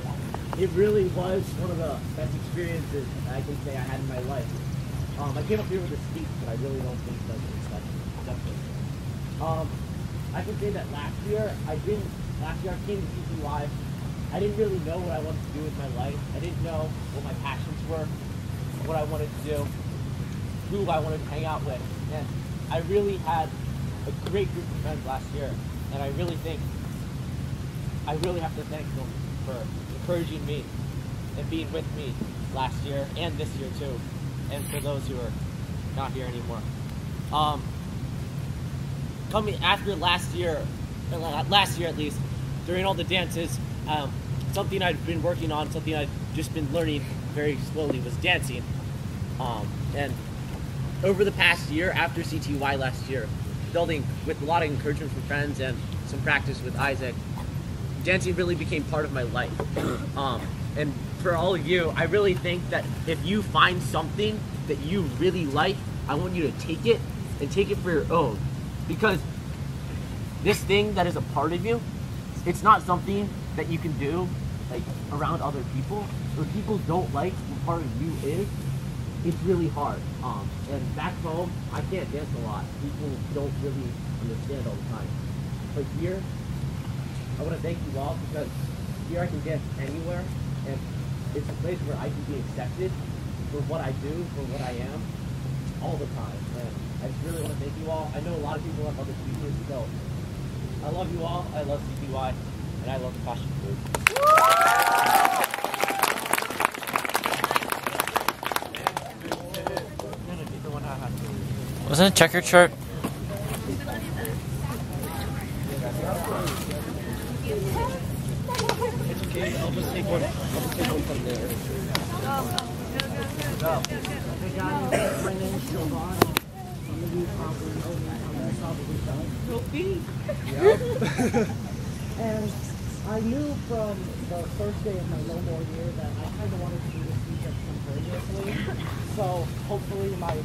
it really was one of the best experiences I can say I had in my life. I came up here with a speech, but I really don't think that's acceptable. I can say that last year I came to CTY. I didn't really know what I wanted to do with my life. I didn't know what my passions were, what I wanted to do, who I wanted to hang out with. And I really had a great group of friends last year, and I really have to thank them for encouraging me and being with me last year and this year too, and for those who are not here anymore. Coming after last year at least, during all the dances, something I'd been working on, something I'd just been learning very slowly was dancing. And over the past year, after CTY last year, building with a lot of encouragement from friends and some practice with Isaac, dancing really became part of my life. And for all of you, I really think that if you find something that you really like, I want you to take it and take it for your own. Because this thing that is a part of you, it's not something that you can do like around other people. If people don't like what part of you is, it's really hard. And back home, I can't dance a lot. People don't really understand all the time. But here, I want to thank you all, because here I can dance anywhere, and it's a place where I can be accepted for what I do, for what I am, all the time. And I just really want to thank you all. I know a lot of people have other speakers, so I love you all. I love CTY, and I love the passion fruit. Wasn't it checkered shirt? It's okay, I'll just take one from there. My name's Jovan. Some of you probably know me. I'm probably Sophie. Yep. And I knew from the first day of my no more year that I kind of wanted to do this speech spontaneously. So hopefully my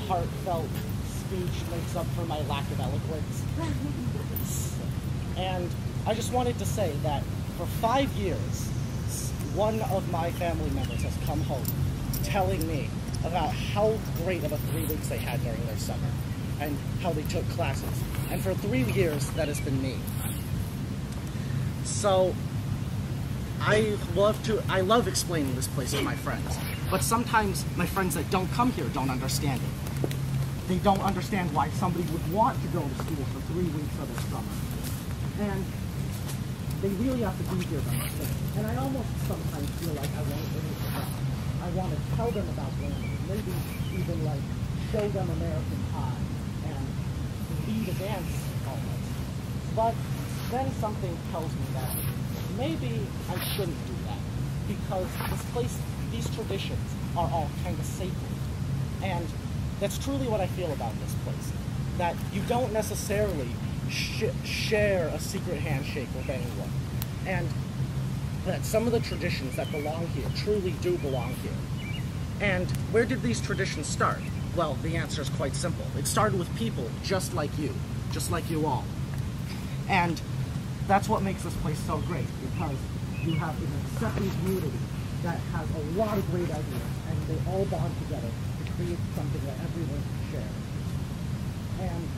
heartfelt speech makes up for my lack of eloquence. And I just wanted to say that for 5 years, one of my family members has come home telling me about how great of a 3 weeks they had during their summer and how they took classes. And for 3 years, that has been me. So I love explaining this place to my friends, but sometimes my friends that don't come here don't understand it. They don't understand why somebody would want to go to school for 3 weeks of their summer. And they really have to be here to understand. And I almost sometimes feel like I want to bring it to them. I want to tell them about dancing, maybe even like show them American Pie and lead a dance almost. But then something tells me that maybe I shouldn't do that, because this place, these traditions are all kind of sacred. And that's truly what I feel about this place, that you don't necessarily share a secret handshake with anyone, and that some of the traditions that belong here truly do belong here. And where did these traditions start? Well, the answer is quite simple. It started with people just like you all. And that's what makes this place so great, because you have an accepting community that has a lot of great ideas, and they all bond together to create something that everyone can share. And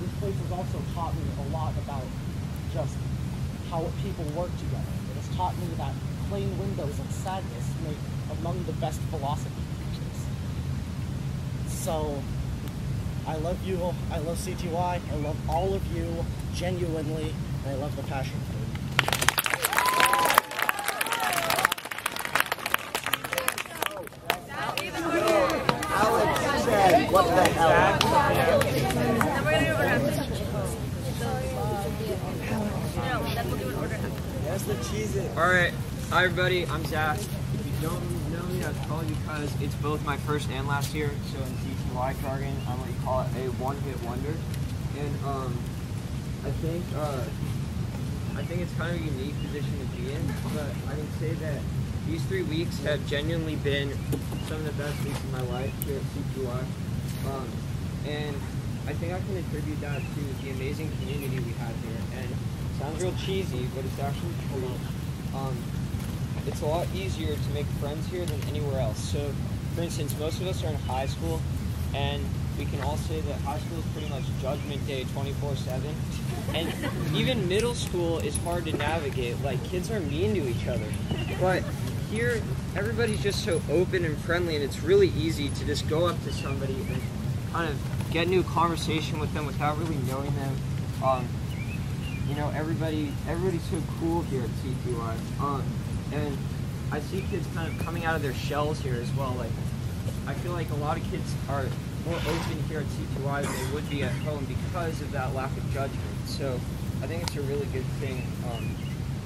this place has also taught me a lot about just how people work together. It has taught me that plain windows and sadness make among the best philosophy teachers. So, I love you, I love CTY, I love all of you, genuinely, and I love the passion fruit. What the hell? That's the cheese it. Alright, hi everybody, I'm Zach. If you don't know me, I've called you because it's both my first and last year. So in CTY jargon, I'm what you call it a one-hit wonder. And I think it's kind of a unique position to be in, but I can say that these 3 weeks have genuinely been some of the best weeks of my life here at CTY. And I think I can attribute that to the amazing community we have here. And it sounds real cheesy, but it's actually true. It's a lot easier to make friends here than anywhere else. So, for instance, most of us are in high school, and we can all say that high school is pretty much judgment day 24/7. And even middle school is hard to navigate. Like, kids are mean to each other. But here, everybody's just so open and friendly, and it's really easy to just go up to somebody and kind of get into a conversation with them without really knowing them. You know, everybody's so cool here at CTY. And I see kids kind of coming out of their shells here as well. Like, I feel like a lot of kids are more open here at CTY than they would be at home because of that lack of judgment. So I think it's a really good thing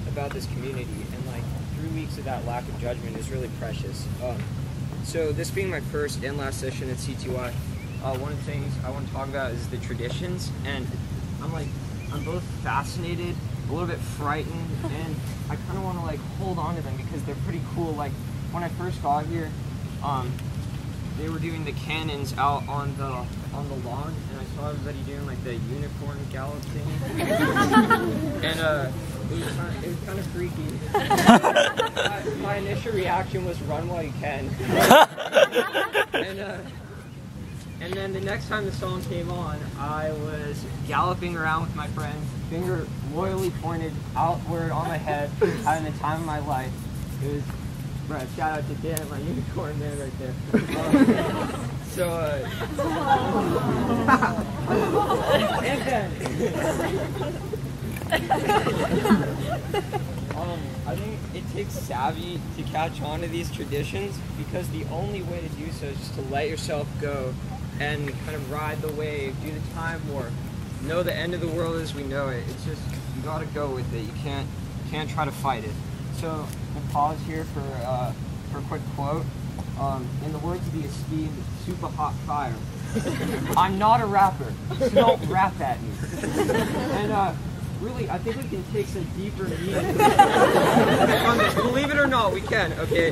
about this community. And like 3 weeks of that lack of judgment is really precious. So this being my first and last session at CTY, one of the things I want to talk about is the traditions. And I'm both fascinated, a little bit frightened, and I kind of want to like hold on to them because they're pretty cool. Like when I first got here, they were doing the cannons out on the lawn, and I saw everybody doing like the unicorn gallop thing, and it was kind of freaky. My initial reaction was run while you can, and then the next time the song came on, I was galloping around with my friends, finger loyally pointed outward on my head, having the time of my life. It was, right, shout out to Dan, my unicorn man right there. And then, I think it takes savvy to catch on to these traditions, because the only way to do so is just to let yourself go and kind of ride the wave, do the time warp, know the end of the world as we know it. It's just, you gotta go with it. You can't try to fight it. So we'll pause here for a quick quote. In the words of the esteemed Super Hot Fire, I'm not a rapper, so don't rap at me. And really, I think we can take some deeper meaning from this. Believe it or not, we can. Okay,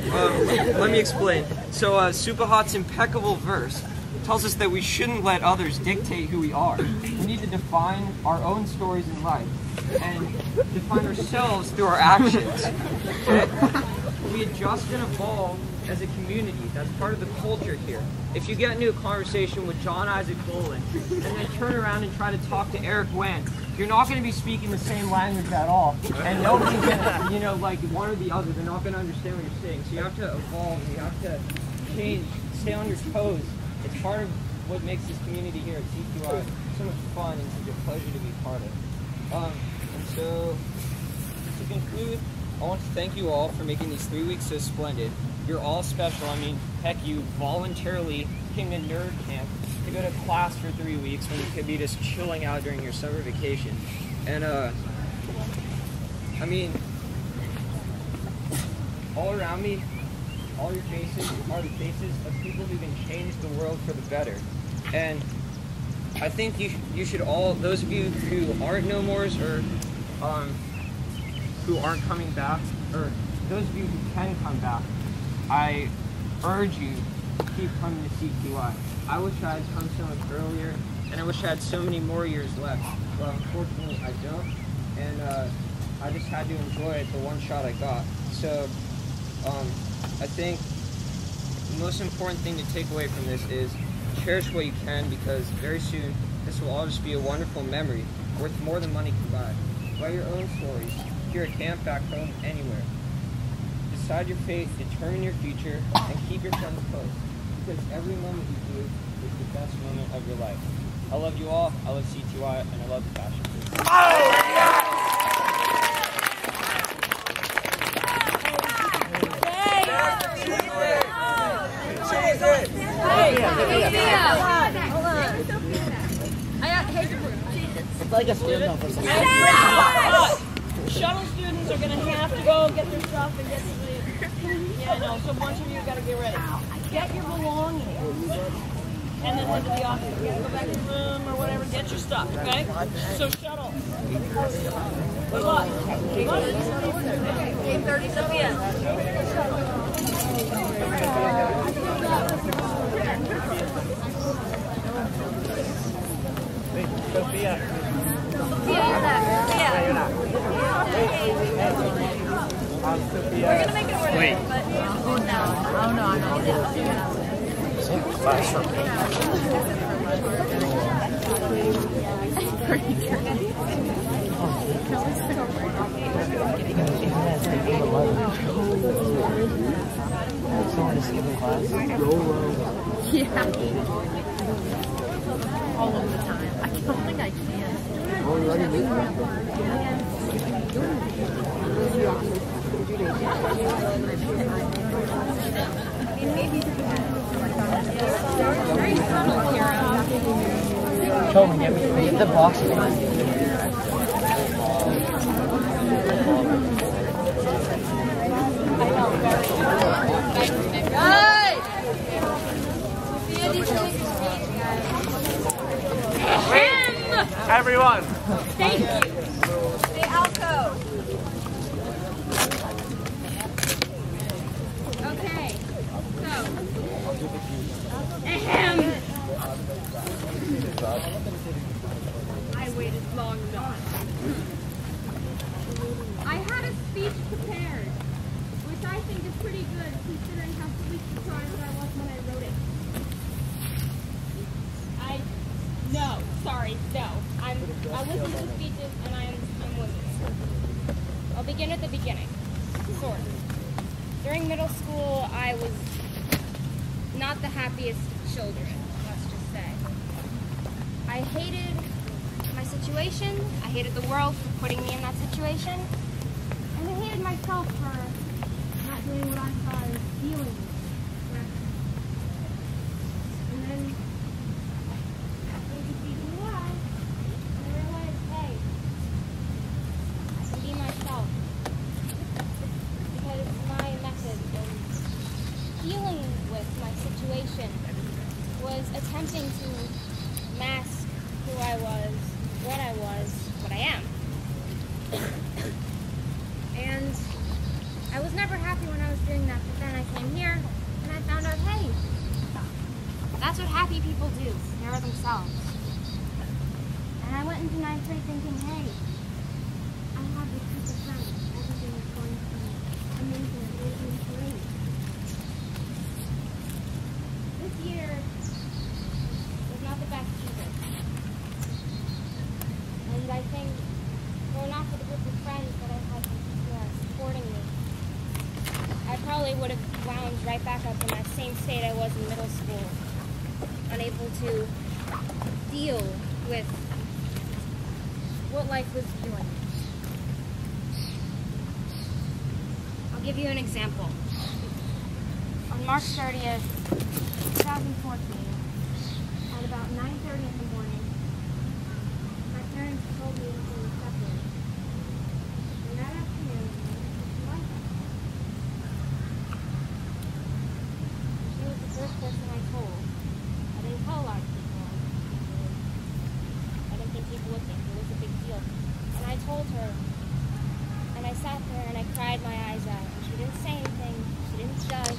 let me explain. So Super Hot's impeccable verse tells us that we shouldn't let others dictate who we are. We need to define our own stories in life and define ourselves through our actions. Okay? We adjust and evolve as a community. That's part of the culture here. If you get into a conversation with John Isaac Boland and then turn around and try to talk to Eric Wen, you're not going to be speaking the same language at all. And nobody's going to, you know, like one or the other, they're not going to understand what you're saying. So you have to evolve, you have to change, stay on your toes. It's part of what makes this community here at CTY so much fun and such a pleasure to be part of. And so, to conclude, I want to thank you all for making these 3 weeks so splendid. You're all special. I mean, heck, you voluntarily came to nerd camp to go to class for 3 weeks when you could be just chilling out during your summer vacation. And, I mean, all around me, all your faces are the faces of people who can change the world for the better. And I think you should all, those of you who aren't no mores or who aren't coming back, or those of you who can come back, I urge you to keep coming to CTY. I wish I had come so much earlier, and I wish I had so many more years left. But unfortunately, I don't. And I just had to enjoy it the one shot I got. So I think the most important thing to take away from this is cherish what you can, because very soon this will all just be a wonderful memory worth more than money can buy. Write your own stories, here at camp, back home, anywhere. Decide your fate, determine your future, and keep your friends close, because every moment you do is the best moment of your life. I love you all, I love CTY, and I love the fashion police. It's like a standoff or something. Shuttle students are gonna have to go get their stuff and get to the. Yeah, I know. So a bunch of you gotta get ready. Get your belongings, and then head to the office. You gotta go back to the room or whatever. Get your stuff, okay? So shuttle. Good luck. Good luck. 8:30 Sophia. Sophia. We're gonna make it work. Wait. But oh no, I'm not Yeah. All of the time. I don't think I can. Tell me, get the box. Everyone. Thank you. Stay alto. Okay. So. I waited long enough. I had a speech prepared, which I think is pretty good considering how sweet surprised I was when I wrote it. No, sorry, no. I listen to speeches and I'm listening. I'll begin at the beginning. Sort of. During middle school, I was not the happiest of children, let's just say. I hated my situation, I hated the world for putting me in that situation, and I hated myself for not doing what I thought I was feeling. And then dealing with my situation was attempting to mask who I was, what I am. And I was never happy when I was doing that, but then I came here and I found out, hey, that's what happy people do. They're themselves. And I went into 9th grade thinking, hey, I have this group of friends. Everything is going to be amazing. Everything is great. This year was not the best either. And I think, well, not for the group of friends that I had who are supporting me, I probably would have wound right back up in that same state I was in middle school, unable to deal with what life was doing. I'll give you an example. On March 30th, 2014, at about 9:30 in the morning, my parents told me that they were separated. And that afternoon, my wife. She was the first person I told. I didn't tell a lot of people. I didn't think people would think it was a big deal. And I told her, and I sat there and I cried my eyes out. And she didn't say anything. She didn't judge.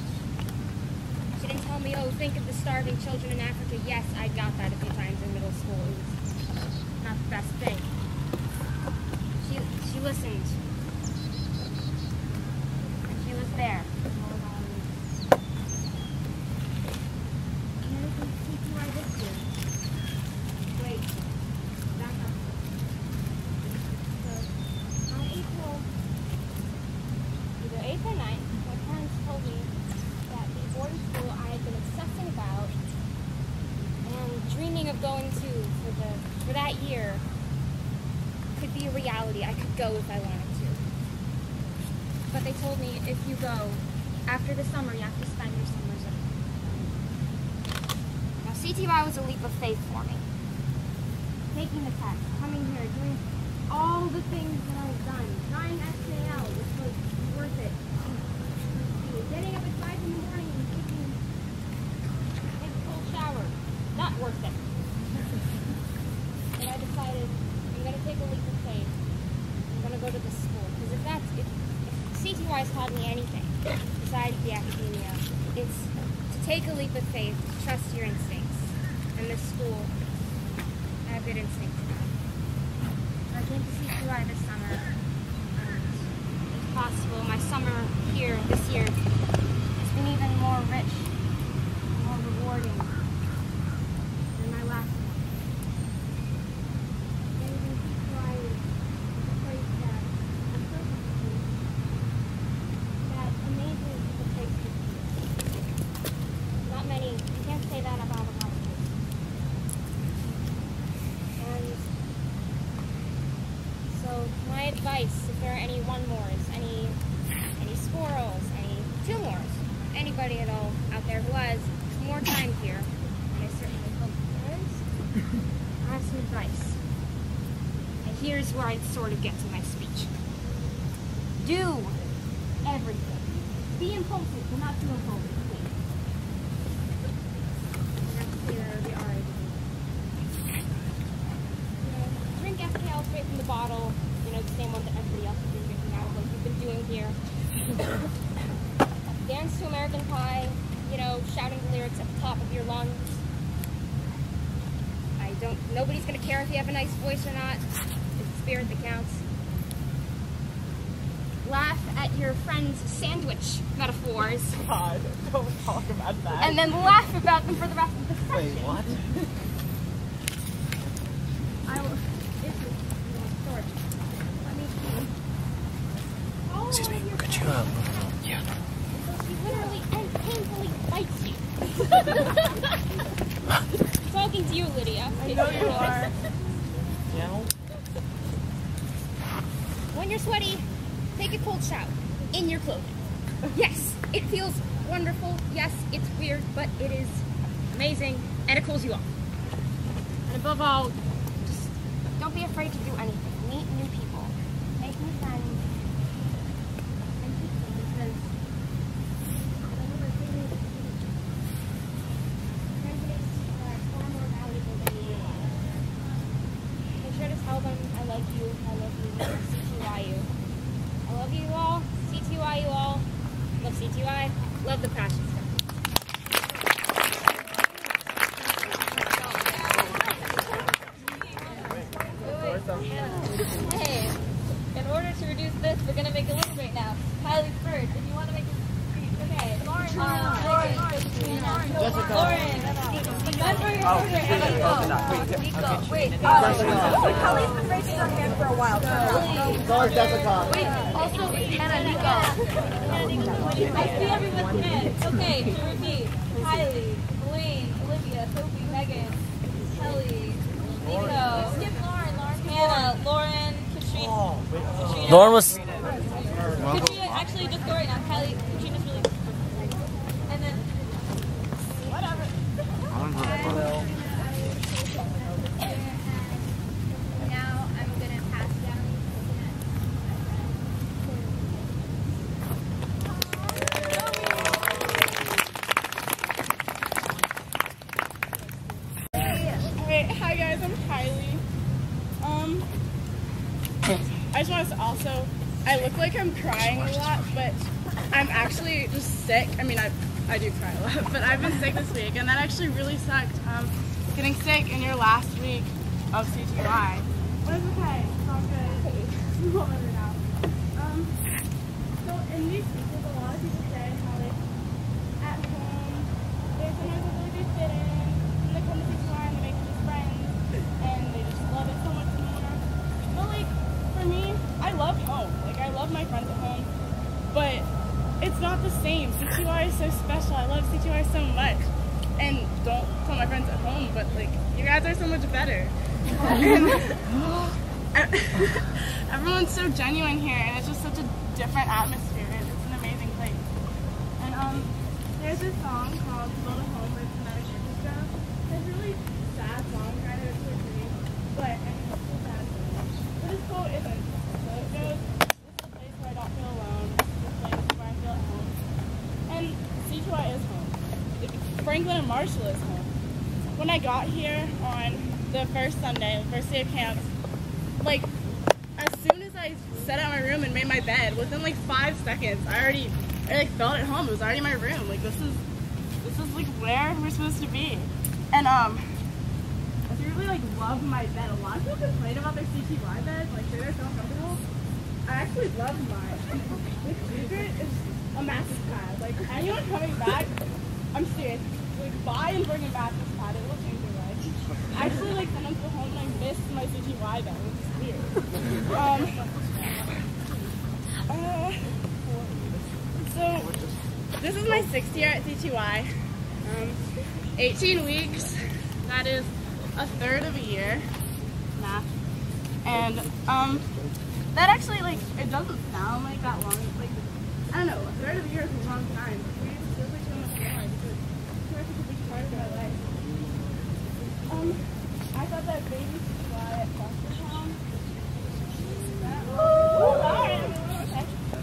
She didn't tell me, oh, think of the starving children in Africa. Yes, I got that a few times in middle school. It was not the best thing. She listened. She was there. And then we see who I this year. Wait. Back up. So, on April, either 8th or 9th, my parents told me that the boarding school I had been obsessing about university. I could go if I wanted to. But they told me if you go, after the summer, you have to spend your summers at home. Now, CTY was a leap of faith for me. Taking the test, coming here, doing all the things that I've done, trying SAL, which was worth it. Getting up at 5 in the morning and taking a cold shower, not worth it. And I decided I'm going to take a leap of faith. I'm going to go to this school. Because if CTY has taught me anything besides the academia, it's to take a leap of faith, trust your instincts. And this school, I have good instincts now. I came to CTY this summer, and if possible, my summer here this year has been even more rich, more rewarding than my last one. Getting to CTY is a place that I'm so happy that amazing is a place to be. Not many, you can't say that about a lot of places. And so my advice, if there are any one-mores, any squirrels, any two-mores, anybody at all out there who has more time here, and I certainly hope there is, I have some advice. And here's where I sort of get to my speech. Do everything. Be impulsive, but not too impulsive, please. I have to say that the R. Drink FKL straight from the bottle, the same one that everybody else has been drinking out of, like you've been doing here. Dance to American Pie, shouting the lyrics at the top of your lungs. Nobody's gonna care if you have a nice voice or not. It's the spirit that counts. Laugh at your friend's sandwich metaphors. God, don't talk about that. And then laugh about them for the rest of the session. Wait, what? Excuse me, could you, yeah. He literally and painfully bites you. Talking to you, Lydia. I know you are. Yeah. When you're sweaty, take a cold shower in your clothing. Yes, it feels wonderful. Yes, it's weird, but it is amazing, and it cools you off. And above all, just don't be afraid to do anything. Meet new people. Make new friends. Tell them I love you, CTYU. I love you all, CTYU all. Love CTY, love the passion stuff. Hey, in order to reduce this, we're gonna make a little bit now. Kylie first, if you want to make a okay. Lauren, Wait, Kylie's been raising her hand for a while. Sorry, Jessica. Wait, also, Hannah, Nico. I see everyone's hands. Okay, to repeat. Kylie, Blaine, Olivia, Sophie, Megan, Kelly, Nico, Hannah, Lauren, Katrina. Lauren was... Katrina, actually, just go right now. Kylie, Katrina's really... And then... Whatever. Now I'm going to pass down Wait, hi guys, I'm Kylie. I just want to also, I look like I'm crying a lot, but I'm actually just sick. I mean, I do cry a lot, but I've been sick this week, and that actually really sucked. Getting sick in your last week of CTY. But it's okay. It's all good. We'll let it out. So in these speeches, a lot of people say how like at home, there's sometimes a really good fit in, and they come to CTY and they make new friends, and they just love it so much more. But like, for me, I love home. Like, I love my friends at home, but it's not the same. CTY is so special. I love CTY so much. And don't tell my friends at home, but like, you guys are so much better. everyone's so genuine here, and it's just such a different atmosphere. It's an amazing place. And there's this song called "Go to Home" with Kinetic Orchestra. It's a really sad song, kind of. It's really pretty, but I mean, it's so sad. But this quote isn't. So it goes, "This is a place where I don't feel alone. This is a place where I feel at home." And C2I is home. Franklin and Marshall is home. When I got here on the first Sunday, the first day of camp, like, as soon as I set out my room and made my bed, within like 5 seconds, I like felt at home. It was already my room. Like, this is like where we're supposed to be. And I really like love my bed. A lot of people complain about their CTY beds, like say they're so uncomfortable. I actually love mine. The secret is a mattress pad. Like, anyone coming back, I'm serious. Like, buy and bring a mattress pad. It will change your life. Actually, like, sometimes go home and I miss my CTY bed, which is weird. So, this is my 6th year at CTY. 18 weeks. That is a third of a year. Math. And, that actually, like, it doesn't sound like that long. Like, I don't know, a third of a year is a long time. But it feels like so much more because it's such a big part of my life. I thought that baby CTY at Foster Town.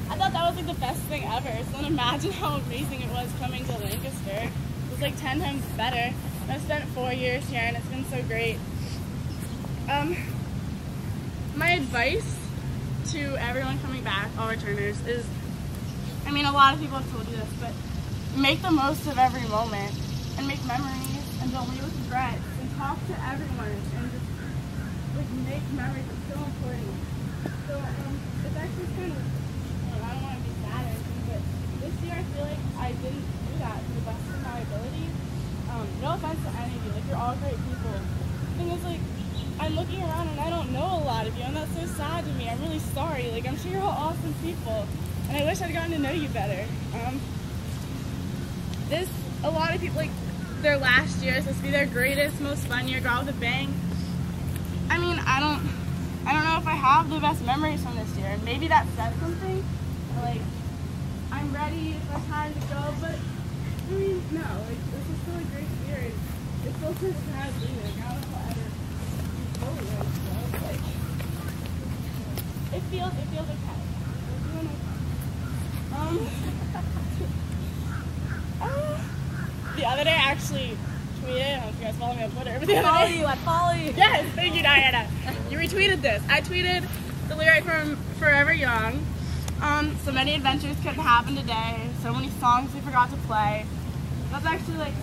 I thought that was like the best thing ever. So then imagine how amazing it was coming to Lancaster. It was like 10 times better. I spent 4 years here and it's been so great. My advice to everyone coming back, all returners, is, I mean, a lot of people have told you this, but make the most of every moment and make memories and don't leave with regrets and talk to everyone and just like make memories. It's so important. So it's actually kind of, I don't want to be sad or anything, but this year I feel like I didn't do that to the best of my ability. No offense to any of you, like, you're all great people. The thing is, like, I'm looking around and I don't know a lot of you, and that's so sad to me. I'm really sorry. Like, I'm sure you're all awesome people, and I wish I'd gotten to know you better. A lot of people, like, their last year is supposed to be their greatest, most fun year, go out with a bang. I mean, I don't know if I have the best memories from this year. Maybe that says something. Like, I'm ready, it's my time to go, but I mean, no, like, this is still a great year. It's still so sad leaving. Like, I don't know if I'll ever be totally ready to go. Like, it feels okay. We're doing okay. The other day I actually tweeted, I don't know if you guys follow me on Twitter, but the other day, I follow you. Yes, thank you, Diana. You retweeted this. I tweeted the lyric from Forever Young. So many adventures couldn't happen today. So many songs we forgot to play. That's actually like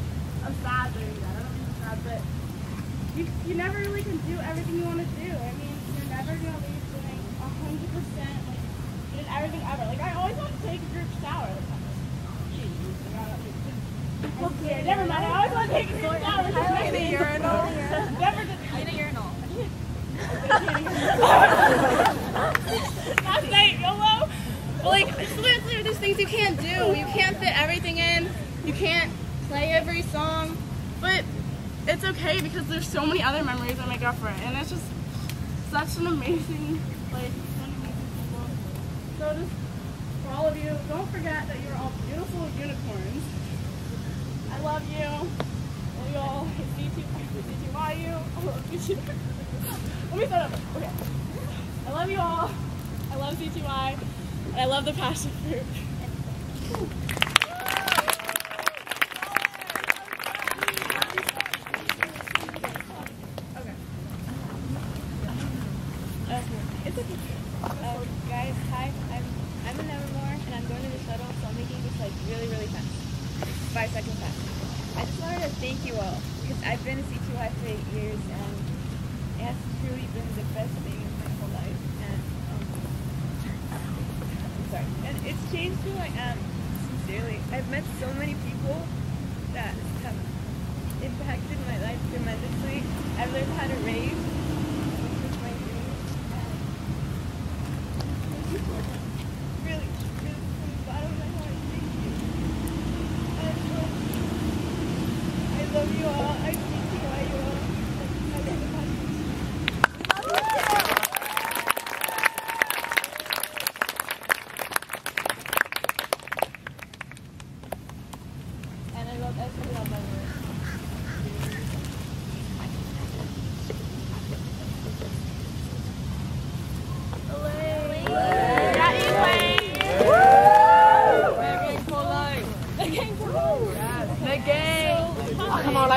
a sad thing. I don't mean sad, but you never really can do everything you want to do. I mean, you're never gonna leave doing 100%. Like, you did everything ever. Like, I always want to take a group shower. Okay, never mind. I always want to take a group shower. I need a urinal. Never did. I need a urinal. Last night, YOLO. But like, there's things you can't do. You can't fit everything in. You can't play every song. But it's okay because there's so many other memories that make up for it. And it's just such an amazing place. So many amazing people. So just for all of you, don't forget that you're all beautiful unicorns. I love you. I love you all. CTYU. Let me set up. Okay. I love you all. I love CTY. And I love the passion fruit. It's okay. Guys, hi. I'm in Nevermore, and I'm going to the shuttle, so I'm making this like really fast. 5 seconds fast. I just wanted to thank you all because I've been a C2Y for 8 years, and it has truly been the best thing in my whole life. And I'm sorry. And it's changed who I am. Sincerely, I've met so many people that have impacted my life tremendously. I've learned how to rave. Really, from the bottom of my heart, thank you. I love you all. I CTY you all. I love the podcast.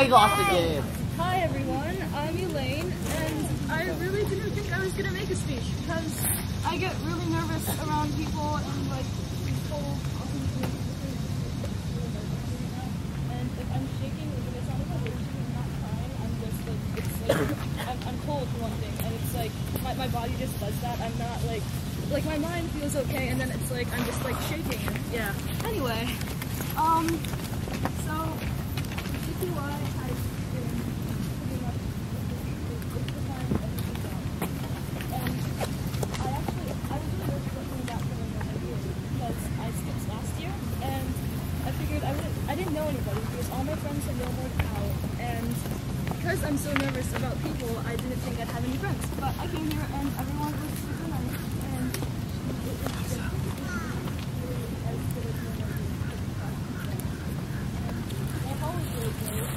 he lost again. Hi everyone, I'm Elaine, and I really didn't think I was gonna make a speech because I get really nervous around people and like people and if I'm shaking, if it's not like I'm not crying, I'm just like it's like I'm cold for one thing, and it's like my body just does that. I'm not like my mind feels okay, and then it's like I'm just like shaking. Yeah. Anyway, so CTY has been pretty much defined everything down. And I was really looking back from my year because I skipped last year, and I figured I didn't know anybody because all my friends had no more out, and because I'm so nervous about people, I didn't think I'd have any friends. But I came here and everyone was super nice, and it was just really as good as when I did. My hall was really great.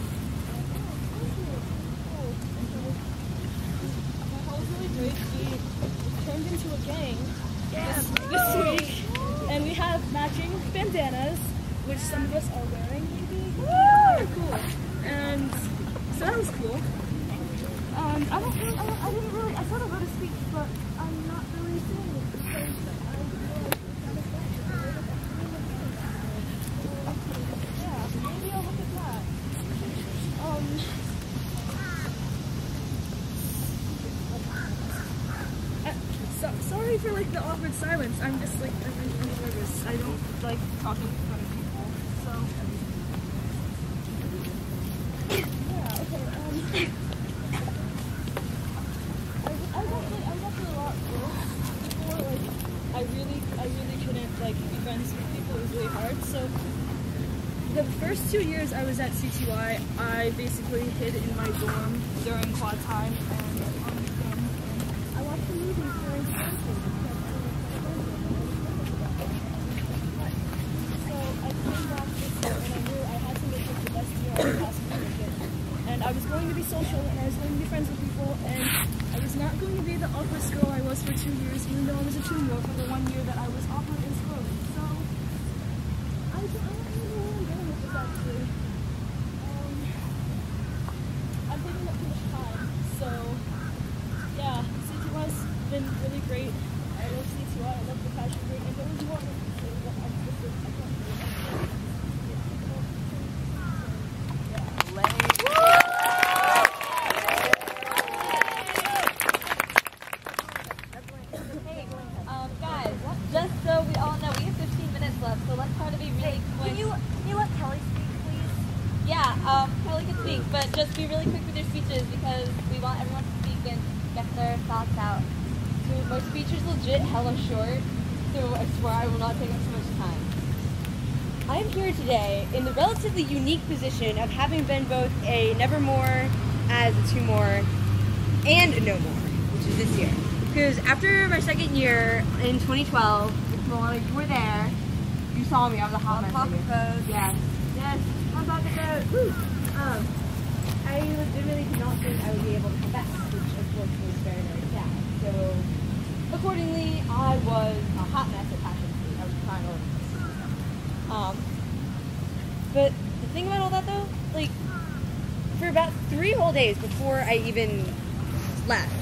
My hall was really great. We turned into a gang this week, and we have matching bandanas, which some of us are wearing. Maybe cool. And so that was cool. I sort of wrote a speech, but I'm not really saying it because I feel like it's kind of special. Yeah, maybe I'll look at that. Sorry for like the awkward silence. I'm just like I'm nervous. I don't like talking in front of people. So yeah, okay. I got through a lot before. Like I really couldn't like be friends with people. It was really hard. So the first 2 years I was at CTY, I basically hid in my dorm during quad time and on weekends. I watched the movies during quarantine. So I came back this year and I knew I had to make it the best year I could possibly make it. And I was going to be social and I was going to be friends with people, and I was not going to be the awkward girl I was for 2 years, even though I was a junior for the 1 year that I was awkward and squirrely. So I don't know where I'm going with this actually. I'm taking up too much time. So yeah, CTY's been really great. I love CTY, I love the passion grade, and there was more than I can't really Guys, just so we all know, we have 15 minutes left, so let's try to be really quick. Can you let Kelly speak, please? Yeah, Kelly can speak, but just be really quick with your speeches because we want everyone to speak and get their thoughts out. So my speech is legit hella short, so I swear I will not take up too much time. I am here today in the relatively unique position of having been both a Nevermore as a Two More and a No More, which is this year. Because after my second year in 2012, Milana, you were there. You saw me. I was a hot mess. Yes. Yes. On pocket road. Woo. I legitimately did not think I would be able to come back, which of course was very, very sad. So, accordingly, I was a hot mess at Passion Street. I was crying over this. But the thing about all that though, like, for about 3 whole days before I even left,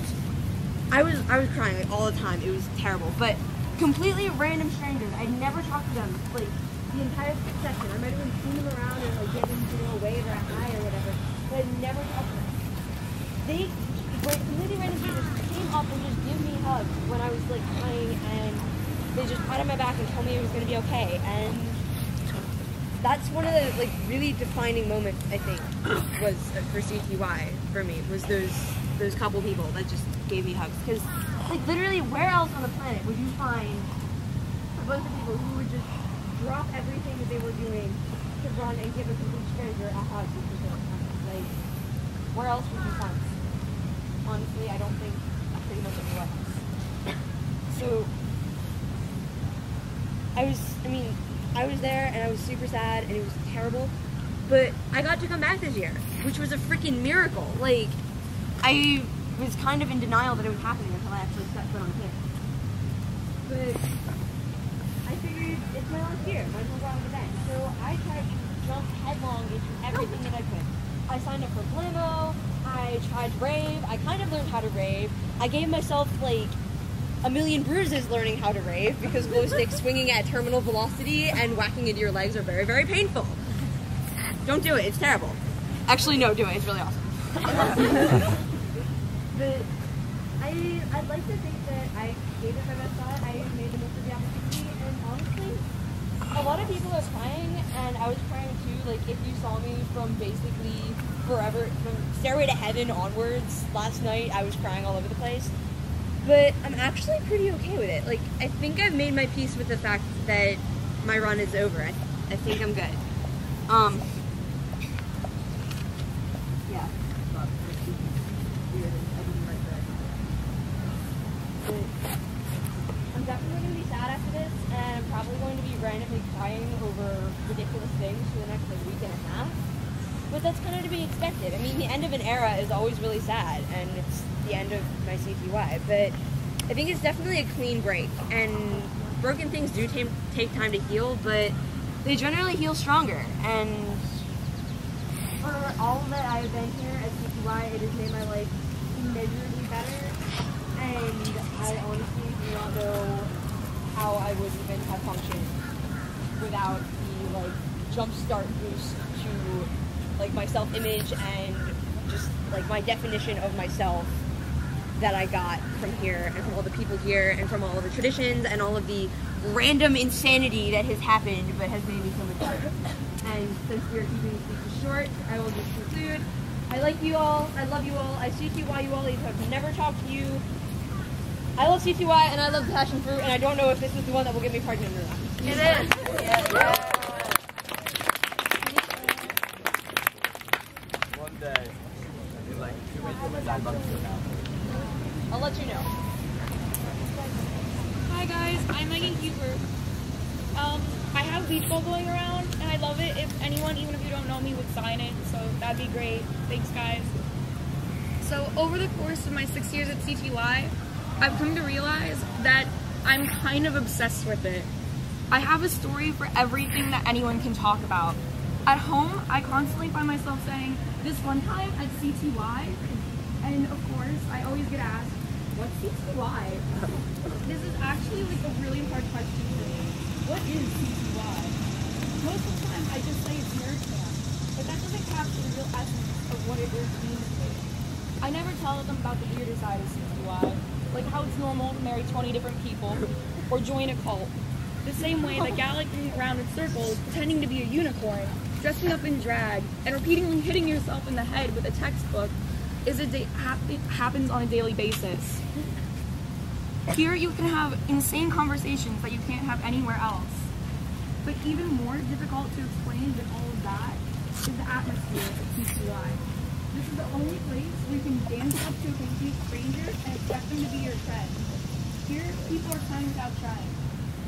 I was crying like all the time. It was terrible. But completely random strangers. I'd never talked to them like the entire session. I might have even seen them around and like getting to a wave or a high or whatever, but I'd never talked to them. They were completely random strangers came up and just gave me hugs when I was like crying, and they just patted my back and told me it was gonna be okay. And that's one of the like really defining moments I think was for CTY for me, was those couple people that just gave me hugs. Because like literally where else on the planet would you find a bunch of people who would just drop everything that they were doing to run and give a complete stranger a hug? Like, where else would you find? Honestly, I don't think pretty much anywhere else. So I was there and I was super sad and it was terrible, but I got to come back this year, which was a freaking miracle. Like, I was kind of in denial that it was happening until I actually set foot on campus. But I figured it's my last year, might as well go out of the bank. So I tried to jump headlong into everything that I could. I signed up for Blimmo. I tried to rave. I kind of learned how to rave. I gave myself like a million bruises learning how to rave because glow sticks swinging at terminal velocity and whacking into your legs are very, very painful. Don't do it. It's terrible. Actually, no, do it. It's really awesome. But I'd like to think that I gave it my best shot. I made the most of the opportunity, and honestly, a lot of people are crying, and I was crying too. Like, if you saw me from basically forever, from Stairway to Heaven onwards, last night I was crying all over the place. But I'm actually pretty okay with it. Like, I think I've made my peace with the fact that my run is over. I think I'm good. Yeah. I'm definitely going to be sad after this, and I'm probably going to be randomly crying over ridiculous things for the next week and a half. But that's kind of to be expected. I mean, the end of an era is always really sad, and it's the end of my CTY. But I think it's definitely a clean break, and broken things do take time to heal, but they generally heal stronger. And for all that I've been here at CTY, it has made my life immeasurably better. And I honestly do not know how I would even have functioned without the like jumpstart boost to like my self-image and just like my definition of myself that I got from here and from all the people here and from all of the traditions and all of the random insanity that has happened but has made me so much better. And since we're keeping these speeches short, I will just conclude. I like you all. I love you all. I CTY you all. Even though I've never talked to you. I love CTY and I love the passion fruit, and I don't know if this is the one that will get me pregnant or not. It is. One day, in like 2 months from now. I'll let you know. Hi guys, I'm Megan Huber. I have beach ball going around and I love it if anyone, even if you don't know me, would sign it, so that'd be great. Thanks guys. So over the course of my 6 years at CTY, I've come to realize that I'm kind of obsessed with it. I have a story for everything that anyone can talk about. At home, I constantly find myself saying, this one time at CTY, and of course, I always get asked, what's CTY? This is actually like a really hard question for me. What is CTY? Most of the time, I just say it's nerd camp, but that doesn't capture the real essence of what it really means to me. I never tell them about the weirder side of CTY, like how it's normal to marry 20 different people or join a cult. The same way that galloping around in circles, pretending to be a unicorn, dressing up in drag, and repeatedly hitting yourself in the head with a textbook happens on a daily basis. Here you can have insane conversations that you can't have anywhere else. But even more difficult to explain than all of that is the atmosphere of CTY. This is the only place where you can dance up to a complete stranger and expect them to be your friend. Here, people are kind without trying.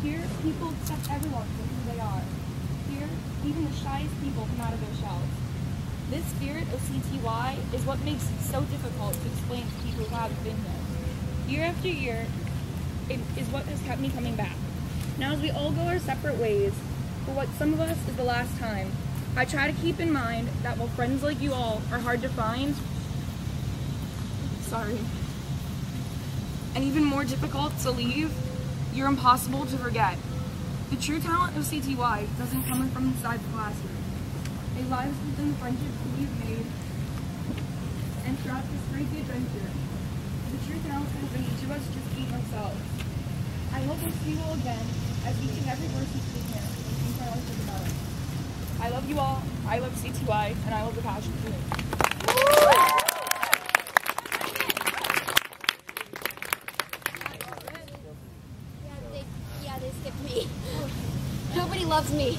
Here, people accept everyone for who they are. Here, even the shyest people come out of their shells. This spirit of CTY is what makes it so difficult to explain to people who haven't been here. Year after year, it is what has kept me coming back. Now as we all go our separate ways, for what some of us is the last time, I try to keep in mind that while friends like you all are hard to find, and even more difficult to leave, you're impossible to forget. The true talent of CTY doesn't come from inside the classroom. It lies within the friendships that we've made and throughout this crazy adventure. The true talent is in each of us just being ourselves. I hope to see you all again as each and every person sitting here thinks our life is about it. I love you all, I love CTY, and I love the passion for it. Yeah, they skipped me. Nobody loves me.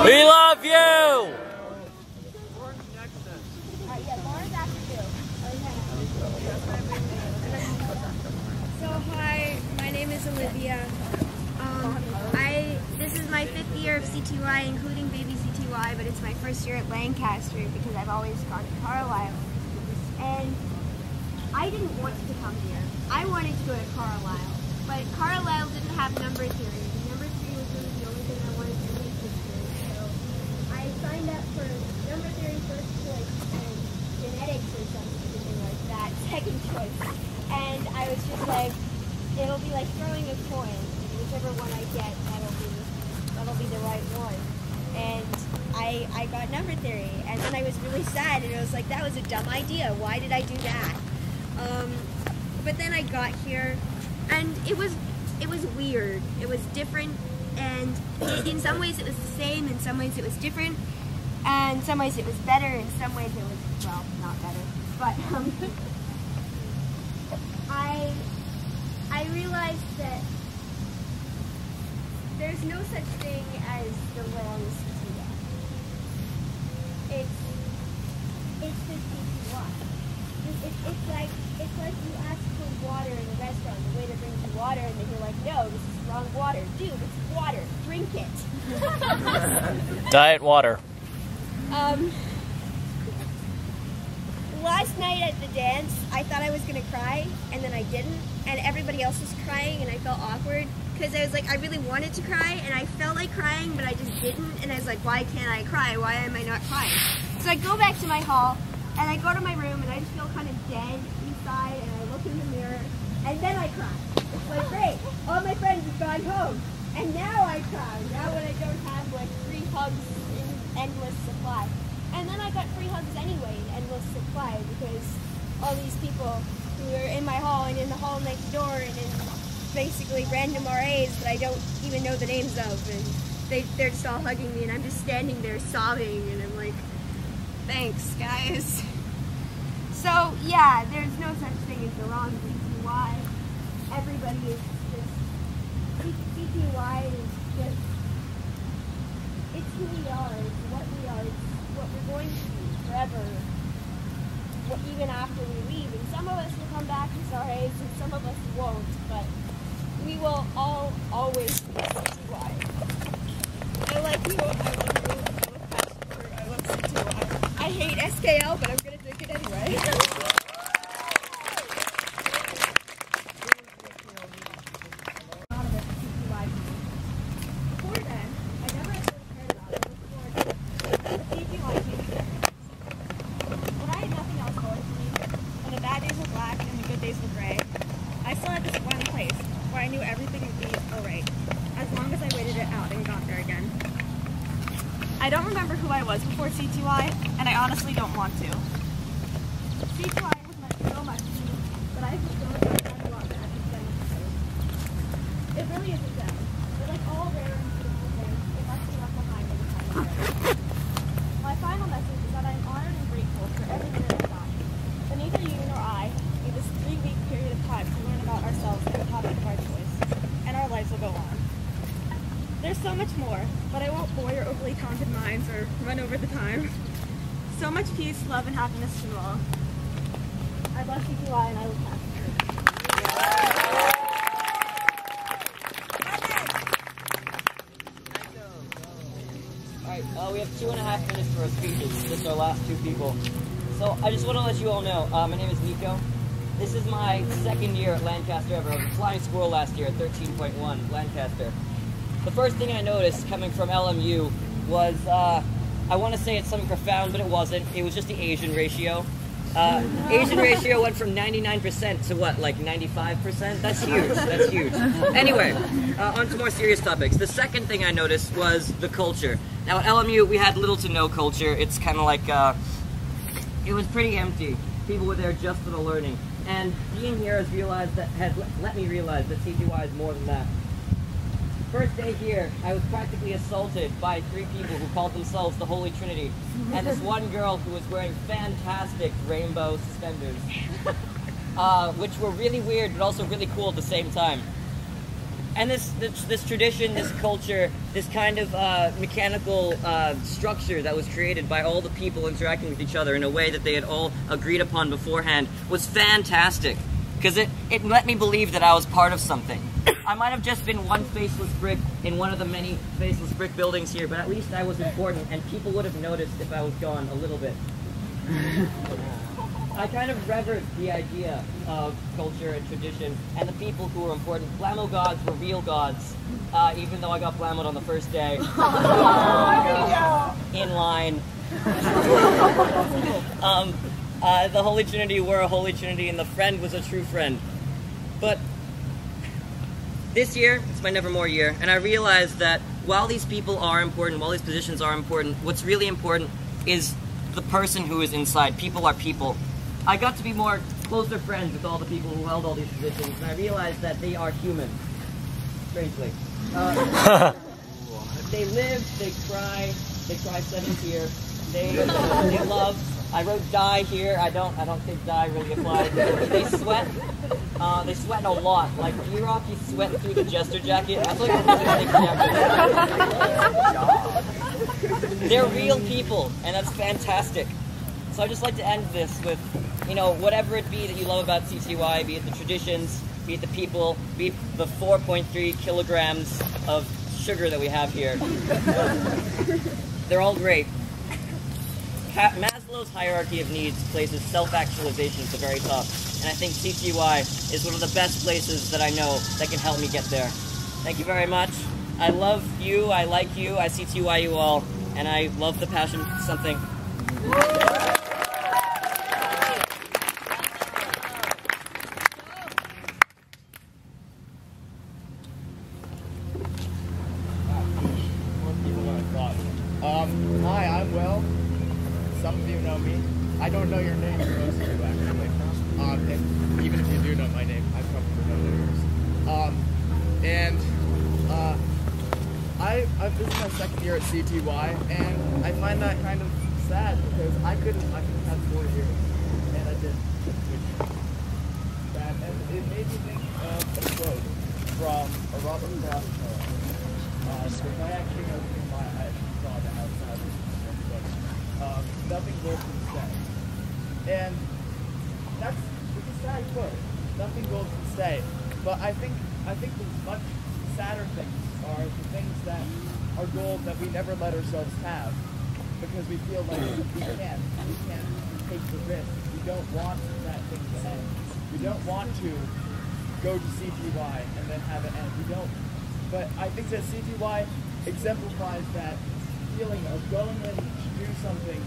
We love you! So hi, my name is Olivia. This is my 5th year of CTY, including baby CTY, but it's my first year at Lancaster because I've always gone to Carlisle. And I didn't want to come here. I wanted to go to Carlisle, but Carlisle didn't have number theory. Number theory was really the only thing I wanted to read this year. So I signed up for number theory first choice start throwing a coin. Whichever one I get, that'll be the right one. And I got number theory, and then I was really sad, and I was like, that was a dumb idea. Why did I do that? But then I got here, and it was weird. It was different, and in some ways it was the same, in some ways it was different, and in some ways it was better, in some ways it was, well, not better. But I realized that there's no such thing as the wrong CTY. It's the CTY. It's like you ask for water in a restaurant. The waiter brings you water, and then you're like, no, this is wrong water. Dude, it's water. Drink it. Diet water. Last night at the dance, I thought I was gonna cry, and then I didn't, and everybody else was crying, and I felt awkward, because I was like, I really wanted to cry, and I felt like crying, but I just didn't, and I was like, why can't I cry? Why am I not crying? So I go back to my hall, and I go to my room, and I just feel kind of dead inside, and I look in the mirror, and then I cry. It's like, great, all my friends have gone home, and now I cry, now when I don't have like 3 hugs in endless supply. And then I got free hugs anyway in endless supply, because all these people who are in my hall and in the hall next door and in basically random RAs that I don't even know the names of, and they're just all hugging me, and I'm just standing there sobbing, and I'm like, thanks guys. So yeah, there's no such thing as the wrong CTY. Everybody is just, CTY is just, it's who we are, it's what we are, it's what we're going to be forever, even after we leave. And some of us will come back as RAs and some of us won't, but we will all always be CTY. I like you, I love you, I love Pastor, I love CTY. I hate SKL, but I'm going to drink it anyway. I don't remember who I was before CTY, and I honestly don't want to. CTY has meant so much to me, but I just don't know how to love it at this time. It really isn't them. They're like all rare and beautiful things. It must be left behind in the time of it. My final message is that I'm honored and grateful for every minute of time. But neither you nor I need this 3-week period of time to learn about ourselves and the topic of our choice, and our lives will go on. There's so much more, but I won't bore your overly talented minds or run over the time. So much peace, love, and happiness to you all. I love CTY and I love Alright, we have 2.5 minutes for our speeches. This is our last 2 people. So I just want to let you all know, my name is Nico. This is my 2nd year at Lancaster ever. I was a flying squirrel last year at 13.1, Lancaster. The first thing I noticed coming from LMU was, I want to say it's something profound, but it wasn't. It was just the Asian ratio. Asian ratio went from 99% to what, like 95%? That's huge, that's huge. Anyway, on to more serious topics. The second thing I noticed was the culture. Now at LMU, we had little to no culture. It's kind of like, it was pretty empty. People were there just for the learning. And being here has let me realize that CTY is more than that. First day here, I was practically assaulted by 3 people who called themselves the Holy Trinity, and this one girl who was wearing fantastic rainbow suspenders, which were really weird but also really cool at the same time. And this tradition, this culture, this kind of mechanical structure that was created by all the people interacting with each other in a way that they had all agreed upon beforehand was fantastic, because it let me believe that I was part of something. I might have just been one faceless brick in one of the many faceless brick buildings here, but at least I was important, and people would have noticed if I was gone a little bit. I kind of revered the idea of culture and tradition, and the people who were important. Blamo gods were real gods, even though I got blamoed on the first day. In line. The Holy Trinity were a Holy Trinity, and the friend was a true friend. But this year, it's my Nevermore year, and I realized that while these people are important, while these positions are important, what's really important is the person who is inside. People are people. I got to be more closer friends with all the people who held all these positions, and I realized that they are human, strangely. They live, they cry 7 here, they love. I wrote die here. I don't think die really applies. They sweat a lot. Like D-Rock, he sweat through the Jester jacket. That's like a really thick jacket. They're real people, and that's fantastic. So I just like to end this with, you know, whatever it be that you love about CTY, be it the traditions, be it the people, be it the 4.3 kilograms of sugar that we have here. They're all great. Maslow's hierarchy of needs places self-actualization at the very top, and I think CTY is one of the best places that I know that can help me get there. Thank you very much. I love you, I like you, I CTY you all, and I love the passion for something. Hi, I'm Will. Some of you know me. I don't know your name, most of you actually. And even if you do know my name, I probably don't know yours. This is my second year at CTY, and I find that kind of sad because I could have 4 years, and I didn't. And it made me think of a quote from a Robert Frost poem. If I actually opened my eyes and saw the outside of this book, nothing gold can stay. And it's a sad quote. Nothing gold can stay. But I think the much sadder things are the things that are gold that we never let ourselves have because we feel like we can't take the risk. We don't want that thing to end. We don't want to go to CTY and then have it end. We don't. But I think that CTY exemplifies that feeling of going in to do something,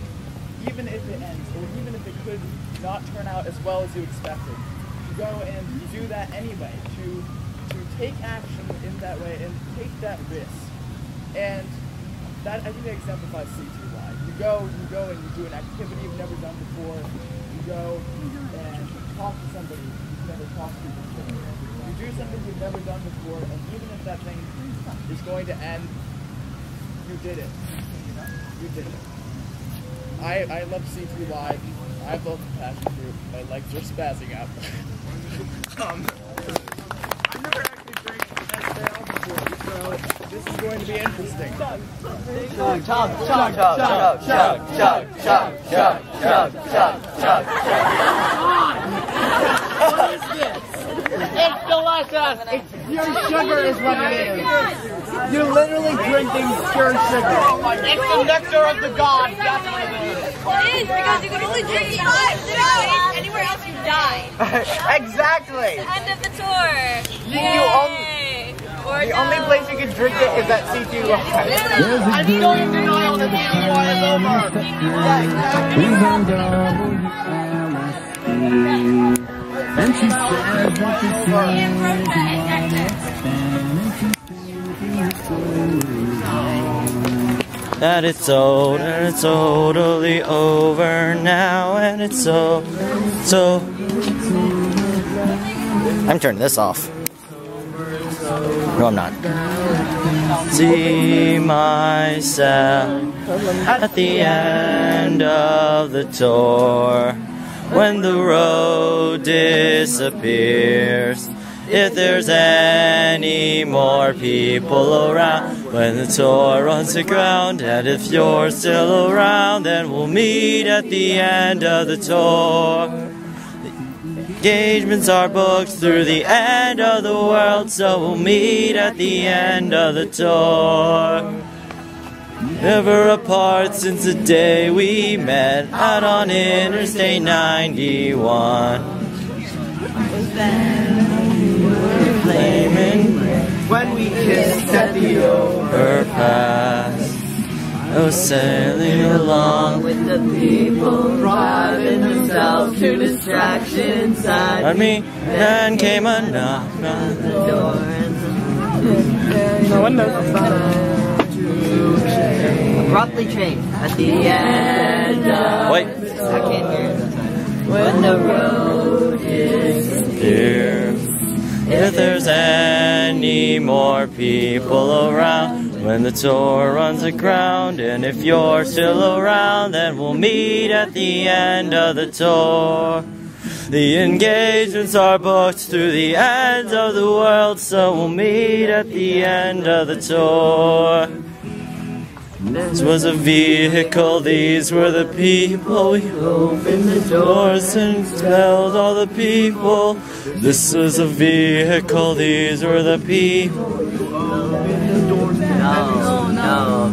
even if it ends, or even if it could not turn out as well as you expected. To go and do that anyway, to take action in that way and take that risk. And that, I think that exemplifies CTY. You go and you do an activity you've never done before. You go and talk to somebody you've never talked to before. You do something you've never done before, and even if that thing is going to end, you did it. You did it. I love CTY. I love the passion group. My legs are spazzing out. I've never actually drank SL before, so this is going to be interesting. What is this? It's delicious! It's pure sugar is what it is. You're literally drinking pure sugar. It's the nectar of the gods, that's what it is. Well, it is, because you can only drink it once. Anywhere else you die. Exactly! It's the end of the tour. The only place you can drink it is at CTY. I'm still in denial that CTY is over. Yeah, exactly. And she says what the that it's old and it's totally over now, and it's so. I'm turning this off. No, I'm not. See myself at the end of the tour, when the road disappears. If there's any more people around, when the tour runs aground, and if you're still around, then we'll meet at the end of the tour. Engagements are booked through the end of the world, so we'll meet at the end of the tour. Never apart since the day we met out on Interstate 91. Flaming when we kissed at the overpass. I was sailing along with the people, driving themselves to distraction inside on me. Then came a knock on the door, and No one knows. Abruptly changed at the end of... Wait. I can't hear it. When the road is Dear, if there's any more people around when the tour runs aground, and if you're still around, then we'll meet at the end of the tour. The engagements are booked through the ends of the world, so we'll meet at the end of the tour. This was a vehicle, these were the people. We opened the doors and expelled all the people. This was a vehicle, these were the people. No.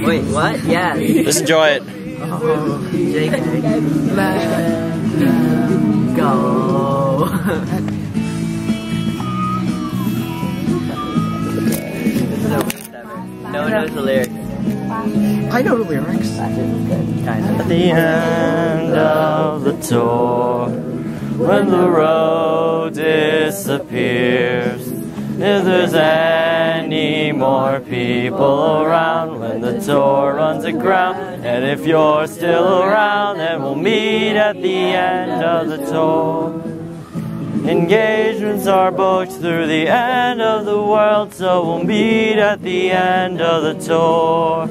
Wait, what? Yes. Just enjoy it. Jake. Let go. No one knows the lyrics. I know the lyrics. At the end of the tour, when the road disappears, if there's any more people around, when the tour runs aground, and if you're still around, then we'll meet at the end of the tour. Engagements are booked through the end of the world, so we'll meet at the end of the tour.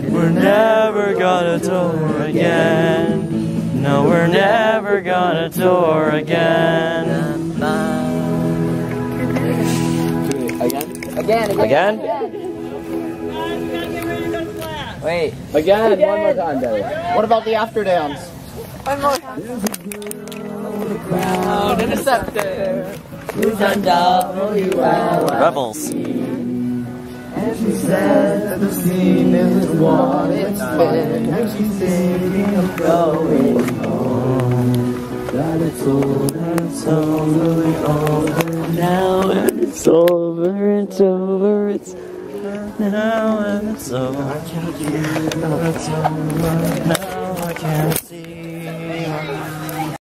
We're never gonna tour again. No, we're never gonna tour again. Again? Wait. Again, one more time, Billy. What about the after dance? One more time. Crowd and a scepter. Who's on WLIC? Rebels. And she says that the scene isn't what it's been, and she's thinking of going home. That it's over, it's over, it's over now, and it's over, it's over, it's now, and it's over. It's over now. I can't see.